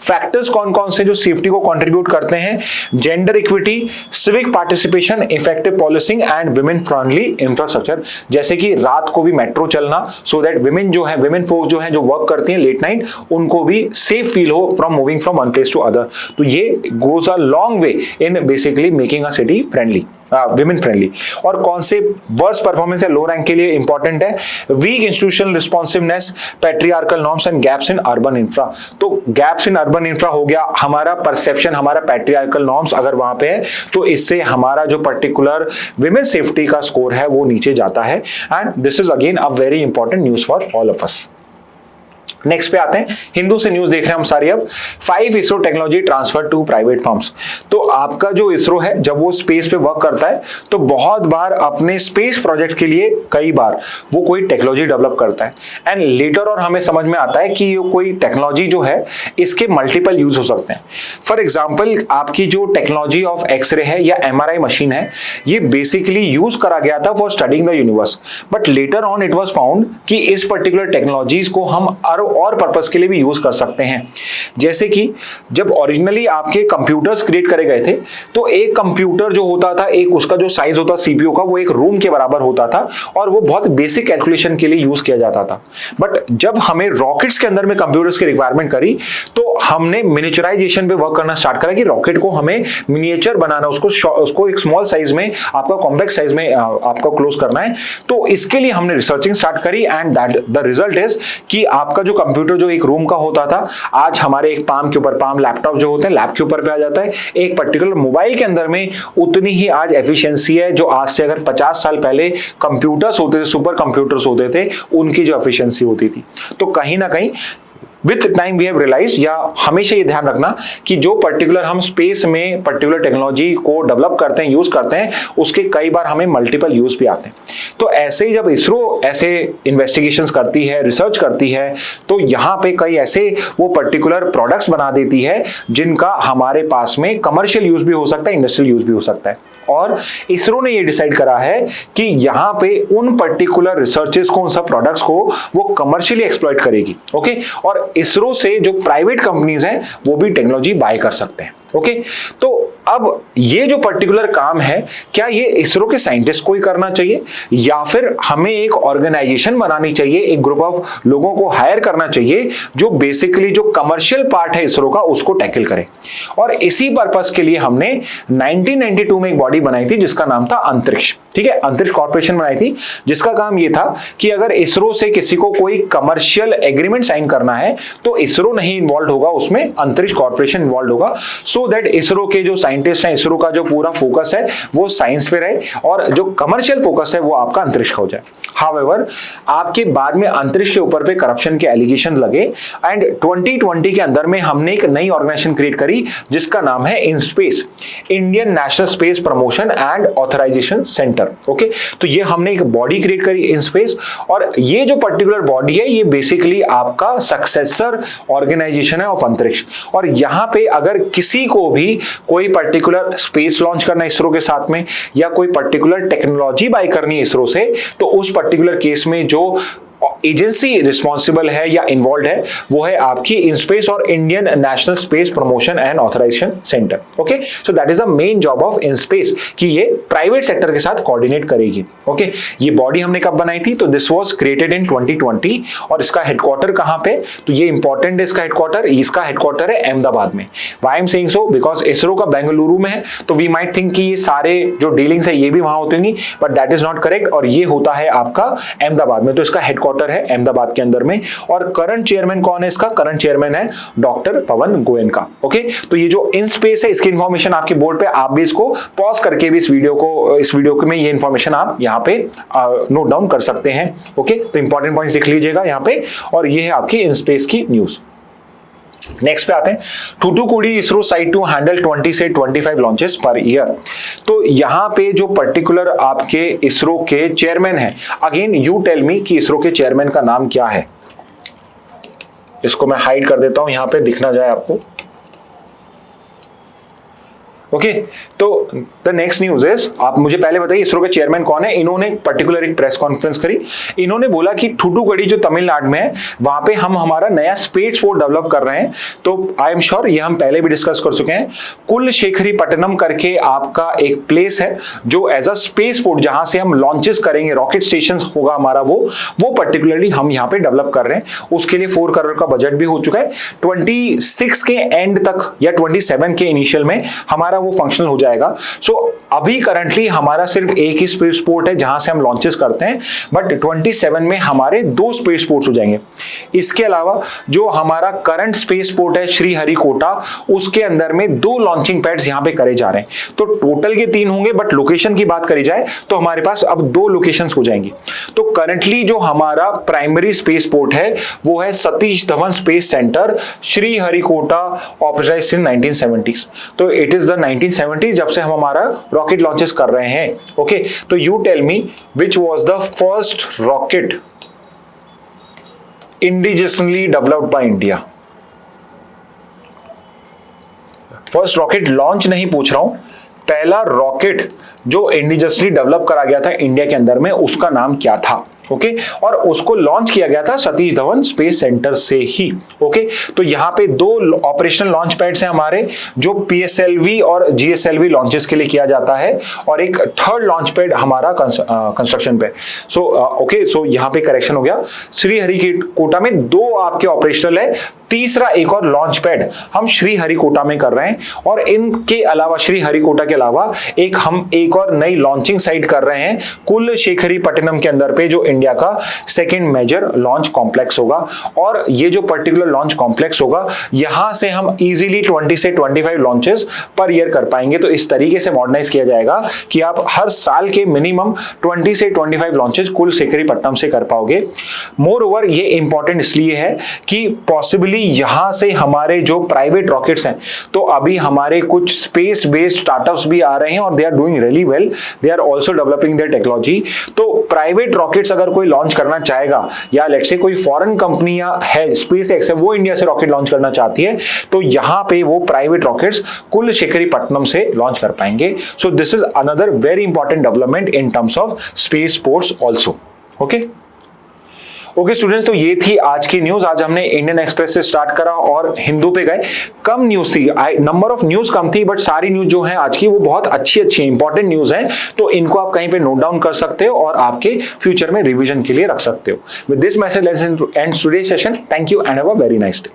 Factors कौन कौन से जो सेफ्टी को कंट्रीब्यूट करते हैं, gender equity, civic participation, effective policing and women friendly infrastructure. जैसे कि रात को भी मेट्रो चलना, सो दैट विमेन जो है, विमेन फोर्स जो है, जो वर्क करती हैं लेट नाइट, उनको भी सेफ फील हो from moving from one place to other. तो ये goes a long way in basically making a city friendly, women friendly. और कौन से वर्स्ट परफॉर्मेंस है लो रैंक के लिए इंपॉर्टेंट है, weak institutional responsiveness, patriarchal norms and gaps in urban infra. तो गैप्स इन अर्बन इंफ्रा हो गया, हमारा परसेप्शन, हमारा पैट्रियार्कल नॉर्म्स अगर वहां पे है तो इससे हमारा जो पर्टिकुलर विमेन सेफ्टी का स्कोर है वो नीचे जाता है। And this is again a very important news for all of us. Next पे आते हैं, हिंदू से न्यूज देख रहे हैं हम सारी अब। 5 ISRO technology transfer to private firms. तो आपका जो इसरो है, जब वो स्पेस पे वर्क करता है तो बहुत बार अपने स्पेस प्रोजेक्ट के लिए कई बार वो कोई टेक्नोलॉजी डेवलप करता है, एंड लेटर और हमें समझ में आता है कि ये कोई टेक्नोलॉजी जो है इसके मल्टीपल यूज हो सकते हैं। फॉर एग्जाम्पल, आपकी जो टेक्नोलॉजी ऑफ एक्सरे है या MRI मशीन है, ये बेसिकली यूज करा गया था for studying the universe, but later on it was found कि इस पर्टिकुलर टेक्नोलॉजीज को हम और पर्पस के लिए भी यूज कर सकते हैं। जैसे कि जब ओरिजिनली आपके कंप्यूटर्स क्रिएट करे गए थे, तो एक कंप्यूटर जो होता था, एक उसका जो साइज होता CPU का, वो एक रूम के बराबर होता था, और वो बहुत बेसिक कैलकुलेशन के लिए यूज किया जाता था। बट जब हमें रॉकेट्स के अंदर में कंप्यूटर्स की रिक्वायरमेंट करी, तो हमने मिनिएचराइजेशन पे वर्क करना स्टार्ट करा कि रॉकेट को हमें मिनिएचर बनाना, उसको एक स्मॉल साइज में, आपका कॉम्पैक्ट साइज में आपका क्लोज करना है। तो इसके लिए हमने रिसर्चिंग स्टार्ट करी, and that the result is कि आपका जो कंप्यूटर जो एक रूम का होता था, आज हमारे एक पाम के ऊपर, पाम लैपटॉप जो होते हैं लैप के ऊपर पे आ जाता है। एक पर्टिकुलर मोबाइल के अंदर में उतनी ही आज एफिशिएंसी है जो आज से अगर 50 साल पहले कंप्यूटर्स होते थे, सुपर कंप्यूटर्स होते थे, उनकी जो एफिशिएंसी होती थी। तो कहीं ना कहीं with time we have realised, या हमेशा ये ध्यान रखना कि जो पर्टिकुलर हम स्पेस में पर्टिकुलर टेक्नोलॉजी को डेवलप करते हैं, यूज करते हैं, उसके कई बार हमें मल्टीपल यूज भी आते हैं। तो ऐसे ही जब इसरो ऐसे इन्वेस्टिगेशंस करती है, रिसर्च करती है, तो यहाँ पे कई ऐसे वो पर्टिकुलर प्रोडक्ट्स बना देती है जिनका हमारे पास में कमर्शियल यूज भी हो सकता है, इंडस्ट्रियल यूज भी हो सकता है। और इसरो ने ये डिसाइड करा है कि यहाँ पे उन पर्टिकुलर रिसर्चेस को, उन सब प्रोडक्ट्स को वो कमर्शियली एक्सप्लॉइट करेगी। ओके, और इसरो से जो प्राइवेट कंपनीज हैं वो भी टेक्नोलॉजी बाय कर सकते हैं। ओके, तो अब ये जो पर्टिकुलर काम है, क्या ये इसरो के साइंटिस्ट को ही करना चाहिए, या फिर हमें एक ऑर्गेनाइजेशन बनानी चाहिए, एक ग्रुप ऑफ लोगों को हायर करना चाहिए जो बेसिकली जो कमर्शियल पार्ट है इसरो का उसको टैकल करे। और इसी पर्पस के लिए हमने 1992 में एक बॉडी बनाई थी जिसका नाम था अंतरिक्ष। ठीक है, अंतरिक्ष कॉर्पोरेशन बनाई थी, जिसका काम ये था कि अगर इसरो से किसी को कोई कमर्शियल एग्रीमेंट साइन करना है तो इसरो नहीं इन्वॉल्व होगा, उसमें अंतरिक्ष कॉर्पोरेशन इन्वॉल्व होगा, सो दैट इसरो के जो साइंटिस्ट हैं, इसरो का जो पूरा फोकस है वो साइंस पे रहे, और जो कमर्शियल फोकस है वो आपका अंतरिक्ष हो जाए। हाउएवर, आपके बाद में अंतरिक्ष के ऊपर पे करप्शन के एलिगेशन लगे, एंड 2020 के अंदर में हमने एक नई ऑर्गेनाइजेशन क्रिएट करी जिसका नाम है INSPACe, Indian national space promotion and authorisation centre. Okay, तो ये हमने एक बॉडी क्रिएट करी इनस्पेस, और ये जो पर्टिकुलर बॉडी है ये बेसिकली आपका सक्सेसर ऑर्गेनाइजेशन है ऑफ अंतरिक्ष। और यहां पे अगर किसी को भी कोई पर्टिकुलर स्पेस लॉन्च करना है इसरो के साथ में, या कोई पर्टिकुलर टेक्नोलॉजी बाय करनी है इसरो से, तो उस पर्टिकुलर केस में जो एजेंसी रिस्पॉन्सिबल है या इन्वॉल्व है वो है आपकी इनस्पेस और Indian national space promotion and authorisation centre. Okay, so that is the main job of INSPACe कि ये प्राइवेट सेक्टर के साथ कोऑर्डिनेट करेगी। ओके, ये बॉडी हमने कब बनाई थी? तो दिस वाज क्रिएटेड इन 2020 और इसका हेडक्वार्टर कहां पे? तो ये इंपॉर्टेंट है इसका हेडक्वार्टर है अहमदाबाद में। Why I am saying so? Because ISRO का बेंगलुरु में है, तो वी माइट थिंक कि ये सारे जो डीलिंग्स है ये भी वहां होती होंगी, but that is not correct और ये होता है आपका अहमदाबाद में। तो इसका हेडक्वार्टर है अहमदाबाद के अंदर में। और करंट चेयरमैन कौन है इसका? करंट चेयरमैन है डॉक्टर पवन गोयनका। ओके, तो ये जो इन स्पेस है इसकी इंफॉर्मेशन आपके बोर्ड पे, आप भी इसको पॉज करके भी इस वीडियो में ये इंफॉर्मेशन आप यहाँ पे नोट डाउन कर सकते हैं। ओके, तो इंपॉर्टेंट पॉइंट लिख लीजिएगा यहाँ पे, और ये है आपकी इन स्पेस की न्यूज। नेक्स्ट पे आते हैं, Thoothukudi ISRO site to handle 20 से 25 लॉन्चेस पर ईयर। तो यहां पे जो पर्टिकुलर आपके इसरो के चेयरमैन है, अगेन यू टेल मी कि इसरो के चेयरमैन का नाम क्या है। इसको मैं हाइड कर देता हूं, यहां पे दिखना जाए आपको। ओके, तो द नेक्स्ट न्यूज इज, आप मुझे पहले बताइए इसरो के चेयरमैन कौन है। इन्होंने पर्टिकुलर एक प्रेस कॉन्फ्रेंस करी, इन्होंने बोला कि थूथुकुडी जो तमिलनाडु में है वहां पे हम हमारा नया स्पेस पोर्ट डेवलप कर रहे हैं। तो आई एम श्योर ये हम पहले भी डिस्कस कर चुके हैं। कुलशेखरीपट्टनम करके आपका एक प्लेस है जो एज अ स्पेस पोर्ट, जहां से हम लॉन्चेस करेंगे, रॉकेट स्टेशन होगा हमारा, वो पर्टिकुलरली हम यहाँ पे डेवलप कर रहे हैं। उसके लिए 4 करोड़ का बजट भी हो चुका है। 26 के एंड तक या 27 के इनिशियल में हमारा वो फंक्शनल हो जाएगा। सो अभी करंटली हमारा सिर्फ एक ही स्पेस पोर्ट है जहां से हम लॉन्चेस करते हैं, बट 27 में हमारे 2 स्पेस पोर्ट्स हो जाएंगे। इसके अलावा जो हमारा करंट स्पेस पोर्ट है श्रीहरिकोटा, उसके अंदर में 2 लॉन्चिंग पैड्स यहां पे करे जा रहे हैं। तो टोटल के 3 होंगे, बट लोकेशन की बात करी जाए तो हमारे पास अब 2 लोकेशंस हो जाएंगी। तो करंटली जो हमारा प्राइमरी स्पेस पोर्ट है वो है सतीश धवन स्पेस सेंटर श्रीहरिकोटा, ऑपरेशनाइज्ड इन 1970s। तो इट इज द 1970s जब से हम हमारा रॉकेट लॉन्चेस कर रहे हैं। ओके, तो you tell me which was the first rocket indigenously developed by India. First rocket launch नहीं पूछ रहा हूं, पहला रॉकेट जो इंडिजिनसली डेवलप करा गया था इंडिया के अंदर में, उसका नाम क्या था। ओके, और उसको लॉन्च किया गया था सतीश धवन स्पेस सेंटर से ही। ओके, तो यहाँ पे 2 ऑपरेशनल लॉन्च पैड्स हैं हमारे, जो PSLV और GSLV लॉन्चेस के लिए किया जाता है, और एक 3rd लॉन्च पैड हमारा कंस्ट्रक्शन पे। सो ओके, सो यहाँ पे करेक्शन हो गया। श्रीहरिकोटा में 2 आपके ऑपरेशनल है, तीसरा एक और लॉन्च पैड हम श्रीहरिकोटा में कर रहे हैं। और इनके अलावा श्रीहरिकोटा के अलावा हम एक और नई लॉन्चिंग साइट कर रहे हैं कुलशेखरीपट्टनम के अंदर पे, जो इंडिया का 2nd मेजर लॉन्च कॉम्प्लेक्स होगा। और ये जो पर्टिकुलर लॉन्च कॉम्प्लेक्स होगा, यहां से हम इजीली 20 से 25 लॉन्चेस पर ईयर कर पाएंगे। तो इस तरीके से मॉडर्नाइज किया जाएगा कि आप हर साल के मिनिमम 20 से 25 लॉन्चेस कुलशेखरीपट्टनम से कर पाओगे। मोर ओवर ये इंपॉर्टेंट इसलिए है कि पॉसिबली यहां से हमारे जो प्राइवेट रॉकेट्स हैं, तो अभी हमारे कुछ स्पेस बेस्ड स्टार्टअप्स भी आ रहे हैं और they are doing really well, they are also developing their technology. तो प्राइवेट रॉकेट्स अगर कोई लॉन्च करना चाहेगा, या लेट्स से कोई फॉरेन कंपनी या है स्पेसएक्स है, वो इंडिया से रॉकेट लॉन्च करना चाहती है, तो यहां पे वो प्राइवेट रॉकेट्स कुलशेखरीपट्टनम से लॉन्च कर पाएंगे। So this is another very important development in terms of space ports also. Okay students, तो ये थी आज की न्यूज। आज हमने इंडियन एक्सप्रेस से स्टार्ट करा और हिंदू पे गए। कम न्यूज थी, नंबर ऑफ न्यूज कम थी, बट सारी न्यूज जो है आज की वो बहुत अच्छी इंपॉर्टेंट न्यूज है। तो इनको आप कहीं पे नोट डाउन कर सकते हो और आपके फ्यूचर में रिवीजन के लिए रख सकते हो। With this message let's end today's session. Thank you and have a very nice day.